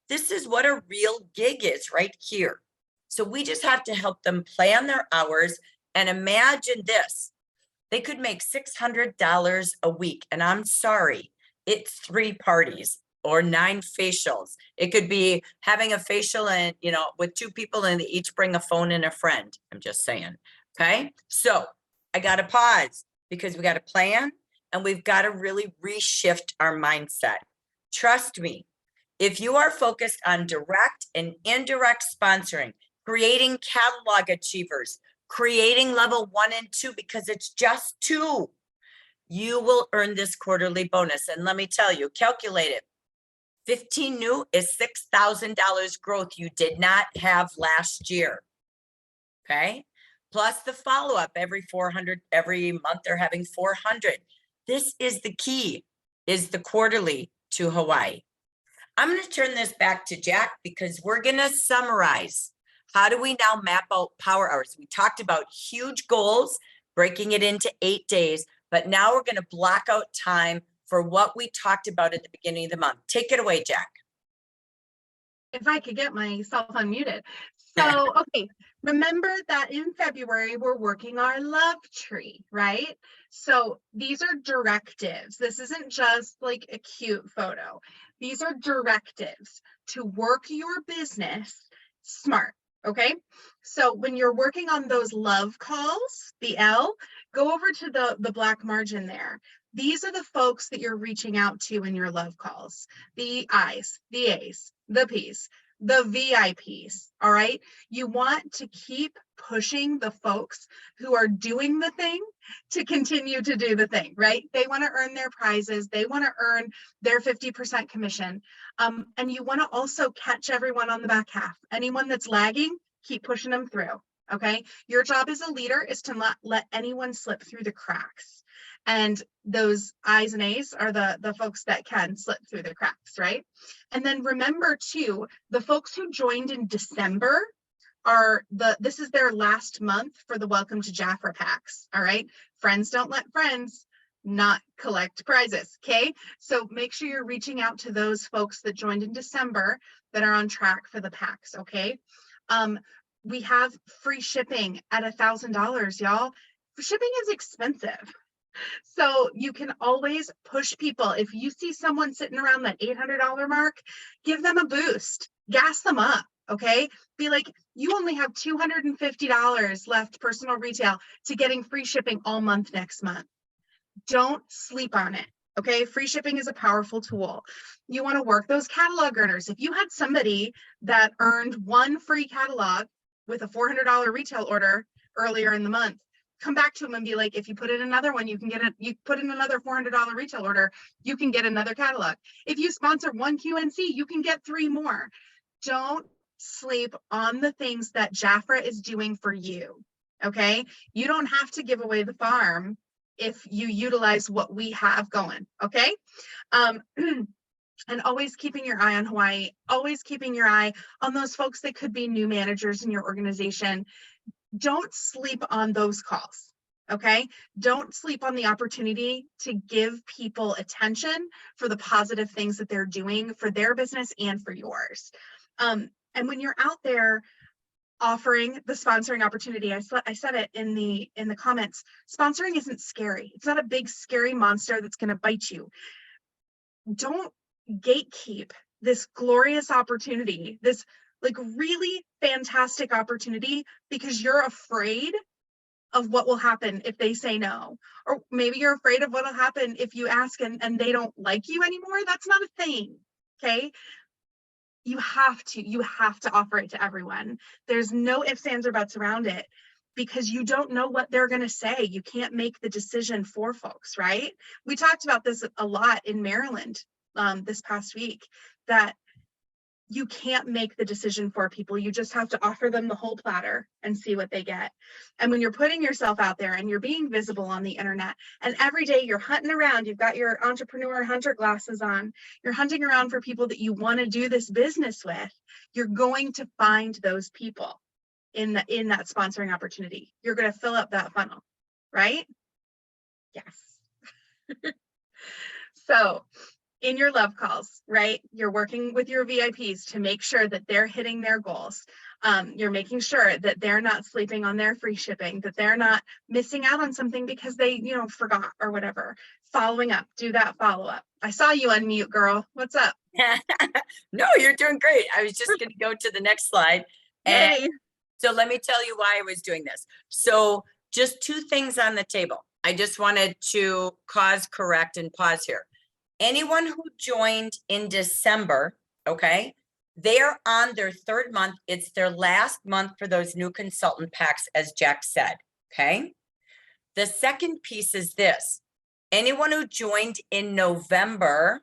This is what a real gig is right here. So we just have to help them plan their hours and imagine this. They could make $600 a week. And I'm sorry, it's 3 parties or 9 facials. It could be having a facial and, with 2 people and they each bring a phone and a friend. I'm just saying. Okay. So I got to pause because we got to plan and we've got to really reshift our mindset. Trust me, if you are focused on direct and indirect sponsoring, creating catalog achievers, creating level 1 and 2, because it's just 2, you will earn this quarterly bonus. And let me tell you, calculate it. 15 new is $6,000 growth you did not have last year. Okay. Plus the follow-up every 400, every month they're having 400. This is the key, is the quarterly to Hawaii. I'm going to turn this back to Jack because we're going to summarize. How do we now map out power hours? We talked about huge goals, breaking it into 8 days, but now we're going to block out time for what we talked about at the beginning of the month. Take it away, Jack. If I could get myself unmuted. So, okay, remember that in February, we're working our love tree, right? So these are directives. This isn't just like a cute photo. These are directives to work your business smart, okay? So when you're working on those love calls, the L, go over to the black margin there. These are the folks that you're reaching out to in your love calls. The I's, the A's, the P's, the VIPs, all right? You want to keep pushing the folks who are doing the thing to continue to do the thing, right? They want to earn their prizes. They want to earn their 50% commission. And you want to also catch everyone on the back half. Anyone that's lagging, keep pushing them through, okay? Your job as a leader is to not let anyone slip through the cracks. And those I's and A's are the folks that can slip through the cracks, right? And then remember too, the folks who joined in December this is their last month for the Welcome to Jaffra packs, all right? Friends don't let friends not collect prizes, okay? So make sure you're reaching out to those folks that joined in December that are on track for the packs, okay? We have free shipping at $1,000, y'all. Shipping is expensive. So you can always push people. If you see someone sitting around that $800 mark, give them a boost, gas them up, okay? Be like, you only have $250 left personal retail to getting free shipping all month next month. Don't sleep on it, okay? Free shipping is a powerful tool. You want to work those catalog earners. If you had somebody that earned one free catalog with a $400 retail order earlier in the month, come back to them and be like, if you put in another one, you can get it. You put in another $400 retail order, you can get another catalog. If you sponsor one QNC, you can get 3 more. Don't sleep on the things that Jaffra is doing for you, okay? You don't have to give away the farm if you utilize what we have going, okay? And always keeping your eye on Hawaii, always keeping your eye on those folks that could be new managers in your organization. Don't sleep on those calls, okay? Don't sleep on the opportunity to give people attention for the positive things that they're doing for their business and for yours. And when you're out there offering the sponsoring opportunity, I said it in the comments, sponsoring isn't scary. It's not a big scary monster that's going to bite you. Don't gatekeep this glorious opportunity, this like really fantastic opportunity, because you're afraid of what will happen if they say no, or maybe you're afraid of what will happen if you ask and they don't like you anymore. That's not a thing, okay? You have to offer it to everyone. There's no ifs, ands, or buts around it, because you don't know what they're going to say. You can't make the decision for folks, right? We talked about this a lot in Maryland this past week, that you can't make the decision for people. You just have to offer them the whole platter and see what they get. And when you're putting yourself out there and you're being visible on the internet, and every day you're hunting around, you've got your entrepreneur hunter glasses on, you're hunting around for people that you want to do this business with, you're going to find those people in that sponsoring opportunity. You're going to fill up that funnel, right? Yes. So in your love calls, right? You're working with your VIPs to make sure that they're hitting their goals. You're making sure that they're not sleeping on their free shipping, that they're not missing out on something because they, forgot or whatever. Following up, do that follow-up. I saw you unmute, girl. What's up? No, you're doing great. I was just going to go to the next slide. And Yay. so let me tell you why I was doing this. So just 2 things on the table. I just wanted to correct and pause here. Anyone who joined in December, okay, they're on their 3rd month. It's their last month for those new consultant packs, as Jack said, okay? The second piece is this. Anyone who joined in November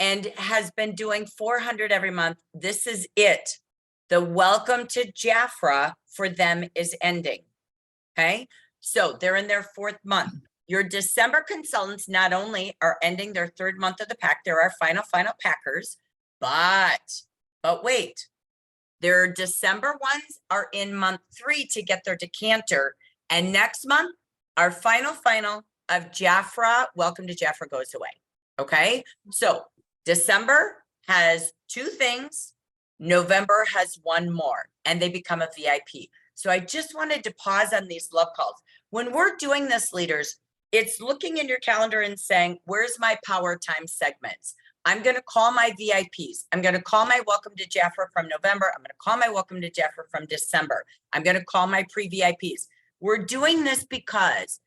and has been doing 400 every month, this is it. The Welcome to Jaffra for them is ending, okay? So they're in their 4th month. Your December consultants not only are ending their 3rd month of the pack, they're our final packers, but wait, their December ones are in month 3 to get their decanter. And next month, our final of Jaffra, Welcome to Jaffra goes away, okay? So December has 2 things. November has one more and they become a VIP. So I just wanted to pause on these love calls. When we're doing this, leaders, it's looking in your calendar and saying, where's my power time segments? I'm going to call my VIPs. I'm going to call my welcome to Jafra from November. I'm going to call my welcome to Jafra from December. I'm going to call my pre-VIPs. We're doing this because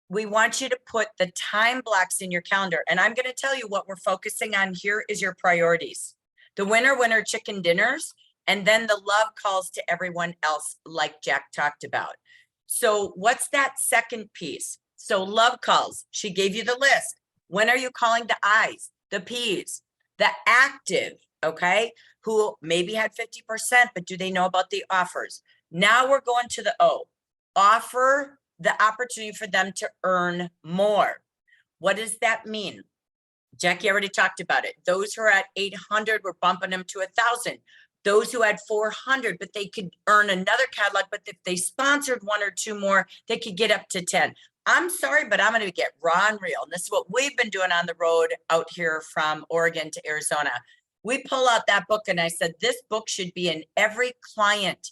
we want you to put the time blocks in your calendar. And I'm going to tell you what we're focusing on here is your priorities. The winner chicken dinners, and then the love calls to everyone else like Jack talked about. So what's that second piece? So love calls, she gave you the list. When are you calling the I's, the P's, the active, okay? Who maybe had 50%, but do they know about the offers? Now we're going to the O, offer the opportunity for them to earn more. What does that mean? Jackie already talked about it. Those who are at 800, we're bumping them to 1,000. Those who had 400, but they could earn another catalog, but if they sponsored one or two more, they could get up to 10. I'm sorry, but I'm going to get raw and real. And this is what we've been doing on the road out here from Oregon to Arizona. We pull out that book and I said, this book should be in every client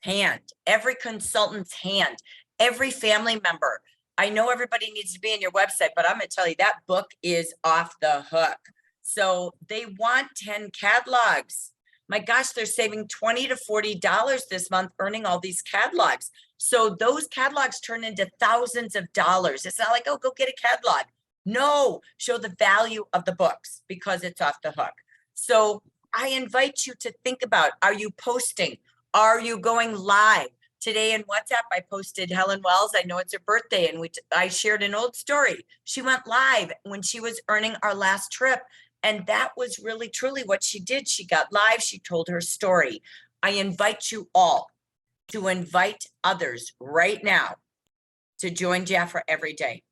hand, every consultant's hand, every family member. I know everybody needs to be in your website, but I'm going to tell you that book is off the hook. So they want 10 catalogs. My gosh, they're saving $20 to $40 this month earning all these catalogs. So those catalogs turn into thousands of dollars. It's not like, oh, go get a catalog. No, show the value of the books because it's off the hook. So I invite you to think about, are you posting? Are you going live? Today in WhatsApp, I posted Helen Wells. I know it's her birthday, and I shared an old story. She went live when she was earning our last trip. And that was really, truly what she did. She got live. She told her story. I invite you all to invite others right now to join Jafra every day.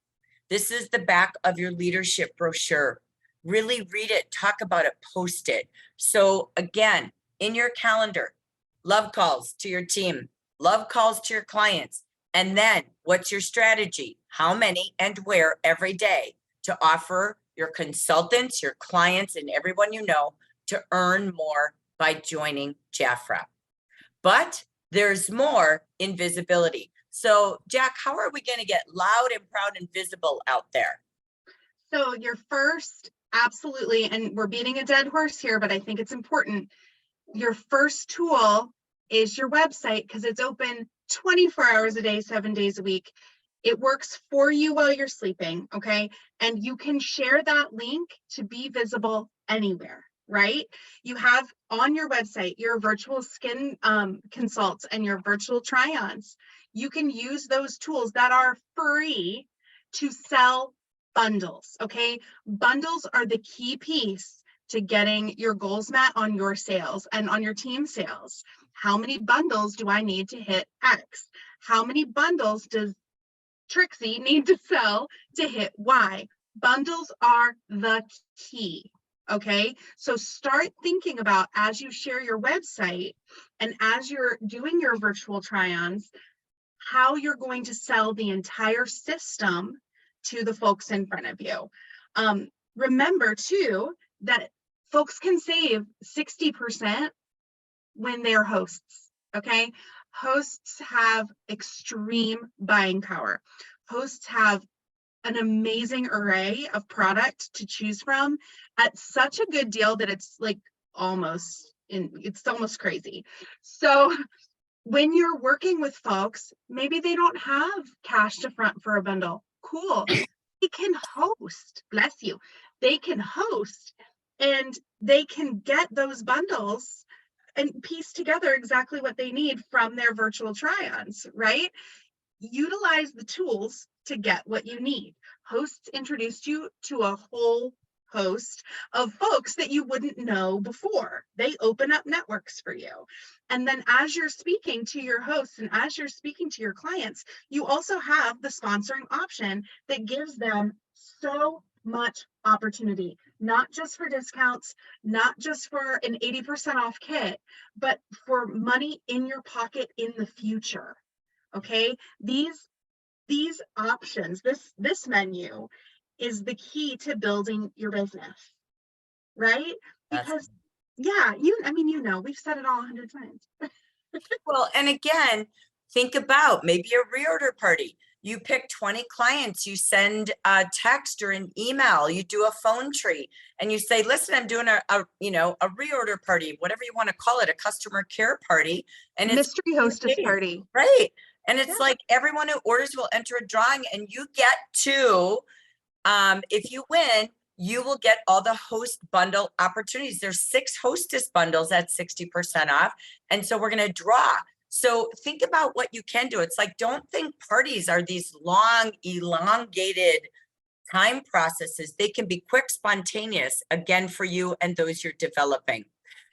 This is the back of your leadership brochure. Really read it, talk about it, post it. So again, in your calendar, love calls to your team, love calls to your clients. And then what's your strategy? How many and where every day to offer your consultants, your clients, and everyone you know to earn more by joining Jafra. But there's more in visibility. So Jack, how are we going to get loud and proud and visible out there? So your first, absolutely, and we're beating a dead horse here, but I think it's important. Your first tool is your website because it's open 24 hours a day, 7 days a week. It works for you while you're sleeping, okay? And you can share that link to be visible anywhere, right? You have on your website your virtual skin consults and your virtual try-ons. You can use those tools that are free to sell bundles, okay? Bundles are the key piece to getting your goals met on your sales and on your team sales. How many bundles do I need to hit X? How many bundles does Trixie need to sell to hit Y? Bundles are the key, okay? So start thinking about, as you share your website and as you're doing your virtual try-ons, how you're going to sell the entire system to the folks in front of you. Remember too, that folks can save 60% when they're hosts, okay? Hosts have extreme buying power. Hosts have an amazing array of product to choose from at such a good deal that it's like it's almost crazy. So when you're working with folks, maybe they don't have cash to front for a bundle. Cool. They can host, bless you. They can host and they can get those bundles and piece together exactly what they need from their virtual try-ons, right? Utilize the tools to get what you need. Hosts introduced you to a whole host of folks that you wouldn't know before. They open up networks for you. And then as you're speaking to your hosts and as you're speaking to your clients, you also have the sponsoring option that gives them so much opportunity, not just for discounts, not just for an 80% off kit, but for money in your pocket in the future. Okay, these options, this menu is the key to building your business, right? Because Yeah, I mean, we've said it all 100 times. Well, and again, think about maybe a reorder party. You pick 20 clients, you send a text or an email, you do a phone tree, and you say, listen, I'm doing a reorder party, whatever you want to call it, a customer care party. And it's Mystery hostess days, party. right? And it's Yeah. like everyone who orders will enter a drawing, and you get to, if you win, you will get all the host bundle opportunities. There's 6 hostess bundles at 60% off. And so we're going to draw. So think about what you can do. It's like, don't think parties are these long, elongated time processes. They can be quick, spontaneous, again, for you and those you're developing.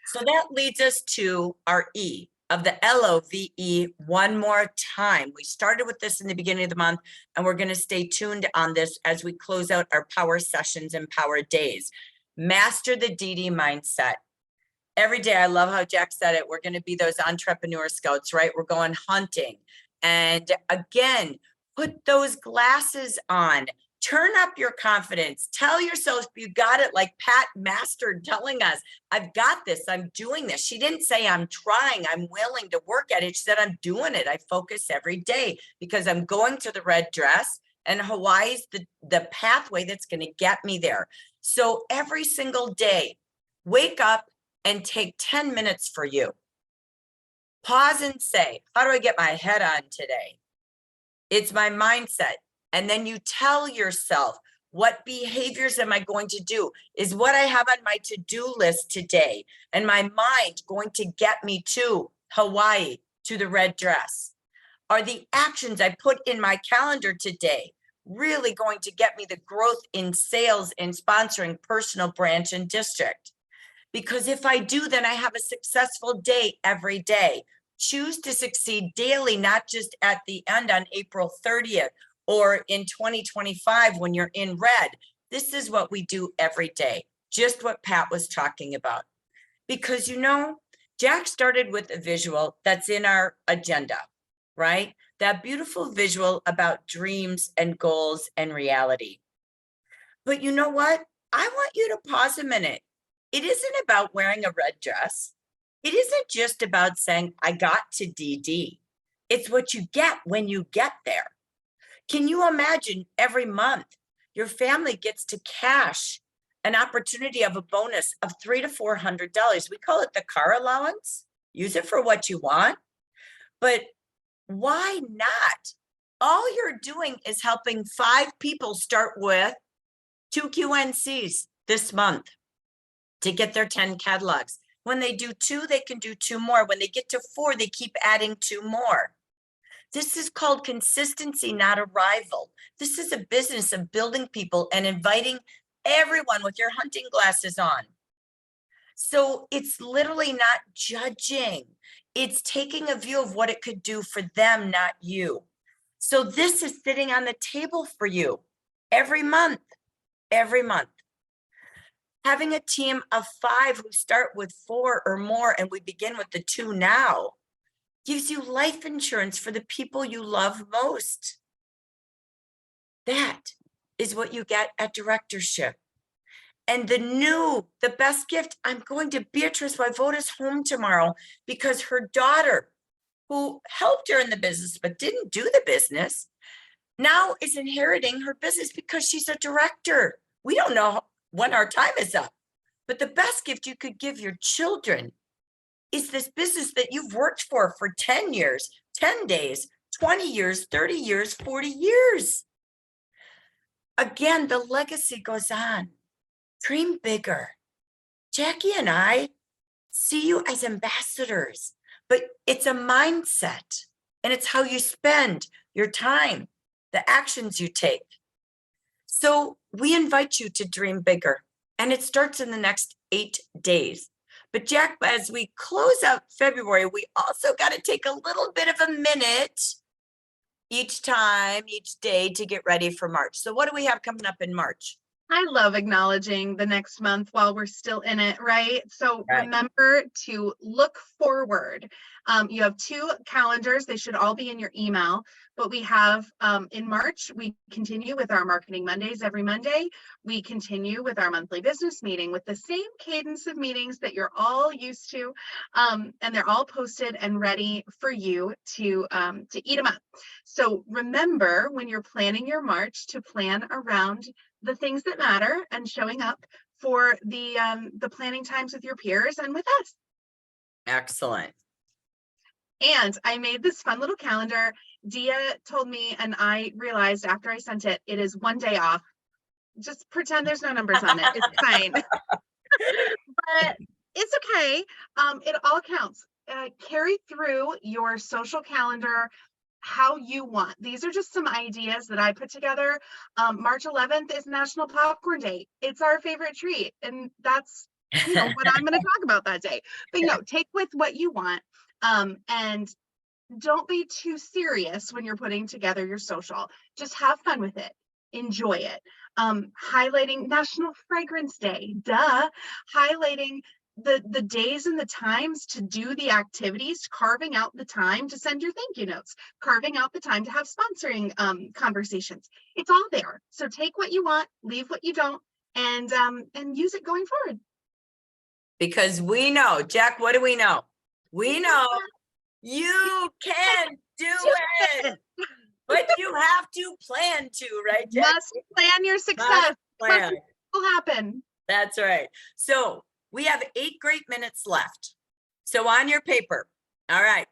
So that leads us to our E of the LOVE, one more time. We started with this in the beginning of the month, and we're going to stay tuned on this as we close out our power sessions and power days. Master the DD mindset. Every day, I love how Jack said it, we're going to be those entrepreneur scouts, right? We're going hunting. And again, put those glasses on. Turn up your confidence. Tell yourself you got it, like Pat mastered telling us, I've got this, I'm doing this. She didn't say I'm trying, I'm willing to work at it. She said, I'm doing it. I focus every day because I'm going to the red dress, and Hawaii's the pathway that's going to get me there. So every single day, wake up and take 10 minutes for you. Pause and say, how do I get my head on today? It's my mindset. And then you tell yourself, what behaviors am I going to do? Is what I have on my to-do list today and my mind going to get me to Hawaii, to the red dress? Are the actions I put in my calendar today really going to get me the growth in sales and sponsoring personal branch and district? Because if I do, then I have a successful day every day. Choose to succeed daily, not just at the end on April 30th or in 2025 when you're in red. This is what we do every day, just what Pat was talking about. Because, Jack started with a visual that's in our agenda, right? That beautiful visual about dreams and goals and reality. But you know what? I want you to pause a minute. It isn't about wearing a red dress. It isn't just about saying, I got to DD. It's what you get when you get there. Can you imagine every month your family gets to cash an opportunity of a bonus of $300 to $400? We call it the car allowance. Use it for what you want. But why not? All you're doing is helping 5 people start with 2 QNCs this month to get their 10 catalogs. When they do 2, they can do 2 more. When they get to 4, they keep adding 2 more. This is called consistency, not arrival. This is a business of building people and inviting everyone with your hunting glasses on. So it's literally not judging. It's taking a view of what it could do for them, not you. So this is sitting on the table for you every month, every month. Having a team of 5 who start with 4 or more, and we begin with the 2 now, gives you life insurance for the people you love most. That is what you get at directorship. And the best gift, I'm going to Beatrice Waivoda's home tomorrow because her daughter, who helped her in the business but didn't do the business, now is inheriting her business because she's a director. We don't know when our time is up, but the best gift you could give your children is this business that you've worked for 10 years, 10 days, 20 years, 30 years, 40 years. Again, the legacy goes on. Dream bigger. Jackie and I see you as ambassadors, but it's a mindset, and it's how you spend your time, the actions you take. So we invite you to dream bigger, and it starts in the next 8 days. But Jack, as we close out February, we also got to take a little bit of a minute each time, each day to get ready for March. So what do we have coming up in March? I love acknowledging the next month while we're still in it, right? So Right. remember to look forward. You have 2 calendars. They should all be in your email, but we have in March, we continue with our Marketing Mondays every Monday. We continue with our monthly business meeting with the same cadence of meetings that you're all used to. And they're all posted and ready for you to eat them up. So remember when you're planning your March to plan around the things that matter and showing up for the planning times with your peers and with us. Excellent. And I made this fun little calendar. Dia told me, and I realized after I sent it, it is 1 day off. Just pretend there's no numbers on it. It's fine. But it's okay. It all counts. Carry through your social calendar how you want. These are just some ideas that I put together. March 11th is National Popcorn Day. It's our favorite treat. And that's, what I'm going to talk about that day. But, take with what you want. And don't be too serious when you're putting together your social. Just have fun with it. Enjoy it. Highlighting National Fragrance Day. Duh. Highlighting the days and the times to do the activities, carving out the time to send your thank you notes, carving out the time to have sponsoring conversations. It's all there. So take what you want, leave what you don't, and use it going forward. Because we know, Jack, what do we know? We know you can do it, but you have to plan to, right, Jack? Must plan your success. Plan. Will happen. That's right. So we have 8 great minutes left. So on your paper, all right,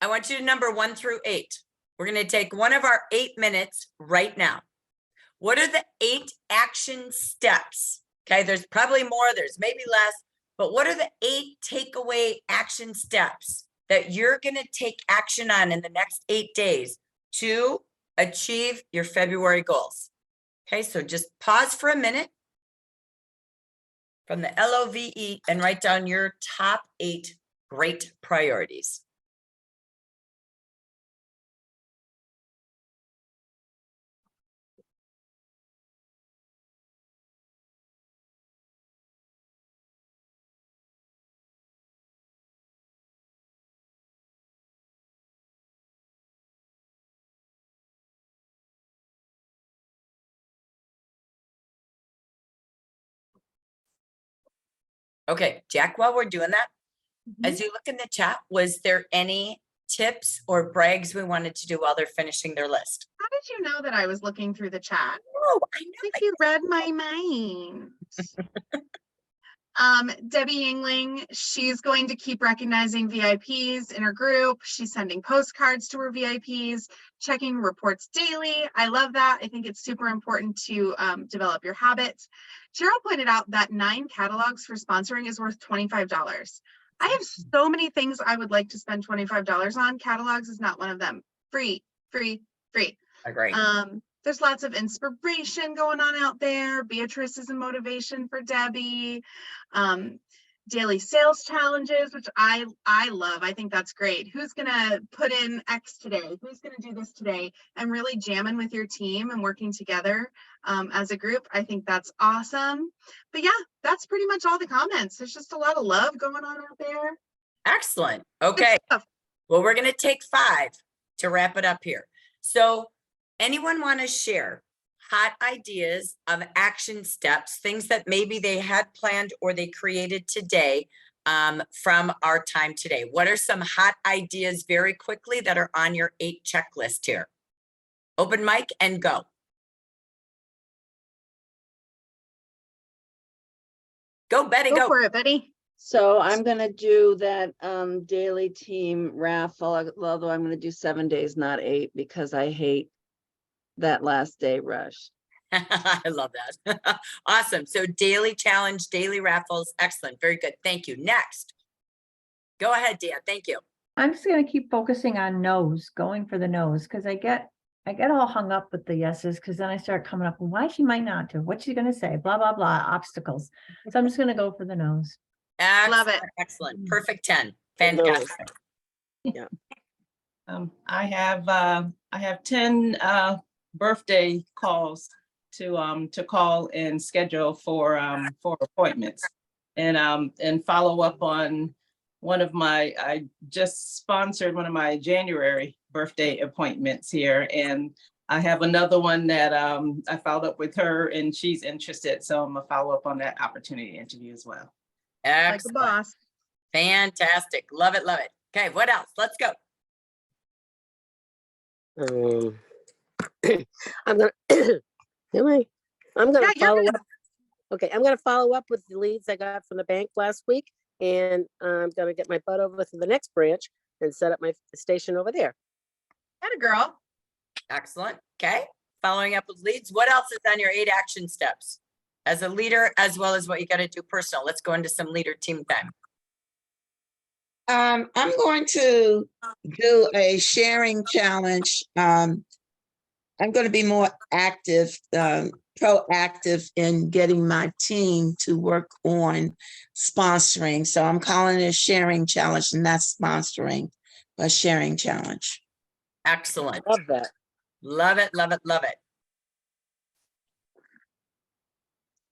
I want you to number 1 through 8. We're going to take one of our 8 minutes right now. What are the 8 action steps? Okay, there's probably more, there's maybe less, but what are the 8 takeaway action steps that you're going to take action on in the next 8 days to achieve your February goals? Okay, so just pause for a minute from the LOVE and write down your top 8 great priorities. Okay, Jack, while we're doing that, as you look in the chat, was there any tips or brags we wanted to do while they're finishing their list? How did you know that I was looking through the chat? Oh, I know. Like you read my mind. Debbie Yingling, she's going to keep recognizing VIPs in her group. She's sending postcards to her VIPs, checking reports daily. I love that. I think it's super important to develop your habits. Cheryl pointed out that 9 catalogs for sponsoring is worth $25. I have so many things I would like to spend $25 on. Catalogs is not one of them. Free, free, free. Agree. There's lots of inspiration going on out there. Beatrice is a motivation for Debbie. Daily sales challenges, which I love. I think that's great. Who's gonna put in X today? Who's gonna do this today? And really jamming with your team and working together as a group. I think that's awesome. But yeah, that's pretty much all the comments. There's just a lot of love going on out there. Excellent. Okay. Well, we're going to take 5 to wrap it up here. So anyone want to share hot ideas of action steps, things that maybe they had planned or they created today from our time today? What are some hot ideas very quickly that are on your 8 checklist here? Open mic and go. Go, Betty, Go go. for it, Betty. So I'm gonna do that daily team raffle, although I'm gonna do 7 days, not 8, because I hate that last day rush. I love that. Awesome. So daily challenge, daily raffles. Excellent. Very good. Thank you. Next. Go ahead, Dia. Thank you. I'm just gonna keep focusing on no's, going for the no's, because I get all hung up with the yeses, because then I start coming up with why she might not do, what's she gonna say, blah, blah, blah, obstacles. So I'm just gonna go for the no's. Excellent, Love it. excellent. Perfect 10. Fantastic. I have 10 birthday calls to call and schedule for appointments and follow up on I just sponsored one of my January birthday appointments here, and I have another one that I followed up with her and she's interested. So I'm gonna follow up on that opportunity interview as well. Like a Excellent. boss. Fantastic. Love it. Love it. Okay. What else? Let's go. I'm gonna, I'm gonna Yeah, you're follow good. up. Okay, I'm gonna follow up with the leads I got from the bank last week, and I'm gonna get my butt over to the next branch and set up my station over there. Atta girl. Excellent. Okay. Following up with leads. What else is on your 8 action steps as a leader, as well as what you got to do personal? Let's go into some leader team time. I'm going to do a sharing challenge. I'm going to be more active, proactive in getting my team to work on sponsoring. So I'm calling it a sharing challenge, and that's sponsoring a sharing challenge. Excellent. Love that. Love it. Love it. Love it.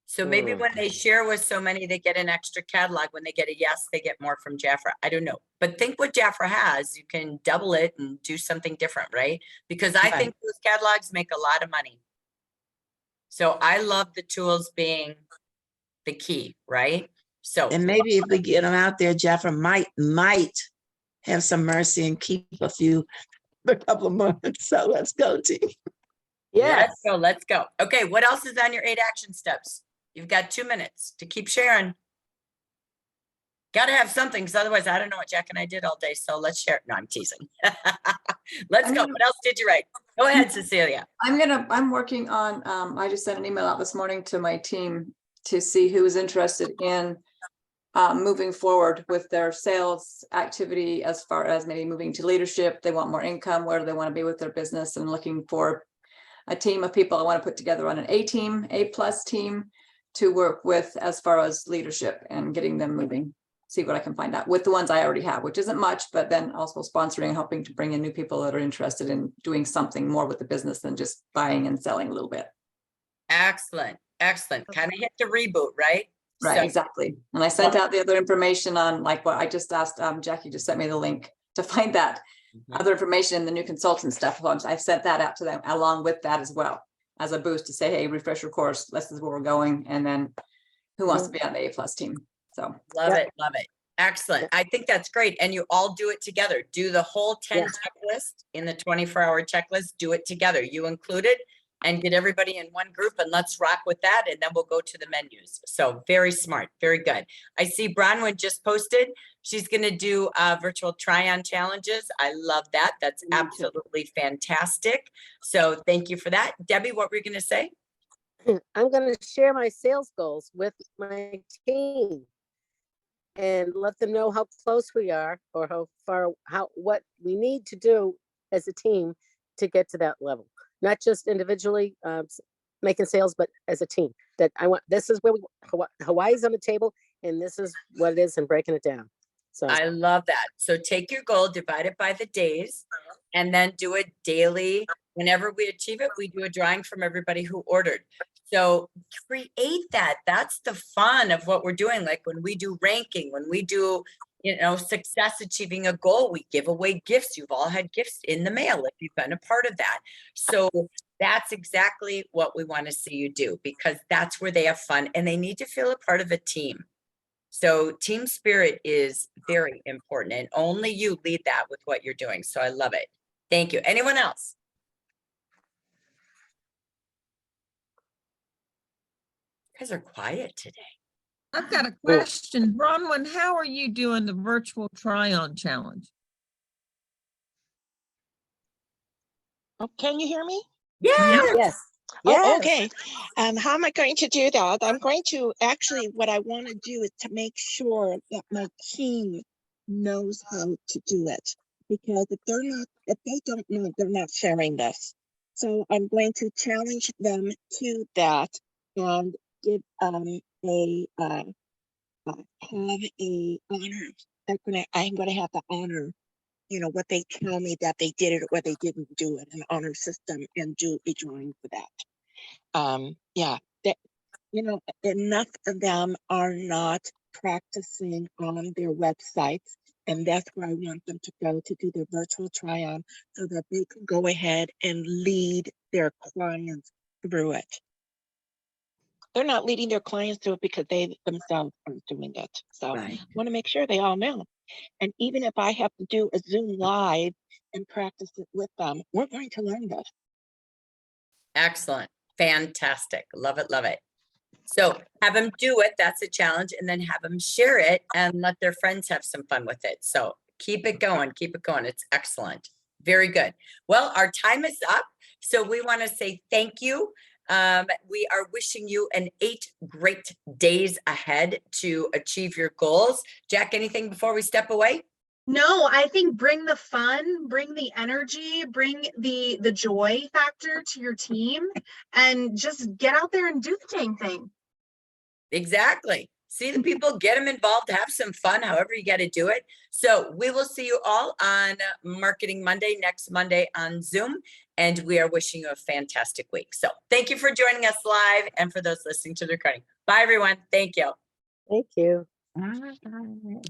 So maybe when they share with so many, they get an extra catalog. When they get a yes, they get more from Jafra. I don't know. But think what Jafra has. You can double it and do something different, right? Because I think those catalogs make a lot of money. So I love the tools being the key, right? So And maybe if we get them out there, Jaffa might have some mercy and keep a few for a couple of months. So let's go, team. Yes. let's go. Let's go. Okay. What else is on your 8 action steps? You've got 2 minutes to keep sharing. Got to have something, because otherwise I don't know what Jack and I did all day. So let's share. No, I'm teasing. Let's go. What else did you write? Go ahead, Cecilia. I'm working on, I just sent an email out this morning to my team to see who is interested in moving forward with their sales activity, as far as maybe moving to leadership. They want more income. Where do they want to be with their business? And looking for a team of people I want to put together on an A team, A+ team, to work with as far as leadership and getting them moving. See what I can find out with the ones I already have, which isn't much, but then also sponsoring and helping to bring in new people that are interested in doing something more with the business than just buying and selling a little bit. Excellent. Excellent. Kind of hit the reboot, right? Right, So- exactly. And I sent out the other information on, like, what I just asked, Jackie just sent me the link to find that other information in the new consultant stuff. I sent that out to them along with that as well, as a boost to say, hey, refresh your course. This is where we're going. And then who wants to be on the A+ team? So Love it. Love it. Excellent. I think that's great. And you all do it together. Do the whole 10 checklist in the 24-hour checklist. Do it together. You included, and get everybody in one group, and let's rock with that. And then we'll go to the menus. So very smart. Very good. I see Bronwyn just posted. She's going to do virtual try-on challenges. I love that. That's absolutely fantastic. So thank you for that. Debbie, what were you going to say? I'm gonna share my sales goals with my team and let them know how close we are, or how far, what we need to do as a team to get to that level. Not just individually making sales, but as a team. That I want, this is where Hawaii's on the table, and this is what it is, and breaking it down. So I love that. So take your goal, divide it by the days, and then do it daily. Whenever we achieve it, we do a drawing from everybody who ordered. So create that. That's the fun of what we're doing. Like when we do ranking, when we do, success achieving a goal, we give away gifts. You've all had gifts in the mail if you've been a part of that. So that's exactly what we want to see you do, because that's where they have fun and they need to feel a part of a team. So team spirit is very important, and only you lead that with what you're doing. So I love it. Thank you. Anyone else? You guys are quiet today. I've got a question. Bronwyn, how are you doing the virtual try-on challenge? Oh, can you hear me? Yes. yes. Oh, okay. How am I going to do that? I'm going to actually, what I want to do is to make sure that my team knows how to do it. Because if they don't know, they're not sharing this. So I'm going to challenge them to that and give have a honor. I'm gonna have the honor, what they tell me that they did it or they didn't do it, an honor system, and do a drawing for that. Yeah, that, enough of them are not practicing on their websites. And that's where I want them to go to do their virtual try-on so that they can go ahead and lead their clients through it. They're not leading their clients through it because they themselves aren't doing it. So I Right. want to make sure they all know. And even if I have to do a Zoom live and practice it with them, we're going to learn this. Excellent. Fantastic. Love it. Love it. So have them do it. That's a challenge. And then have them share it and let their friends have some fun with it. So keep it going. Keep it going. It's excellent. Very good. Well, our time is up. So we want to say thank you. We are wishing you 8 great days ahead to achieve your goals. Jack, anything before we step away? No, I think bring the fun, bring the energy, bring the joy factor to your team, and just get out there and do the dang thing. Exactly. See the people, get them involved, have some fun, however you got to do it. So we will see you all on Marketing Monday, next Monday on Zoom. And we are wishing you a fantastic week. So thank you for joining us live and for those listening to the recording. Bye, everyone. Thank you. Thank you. Bye.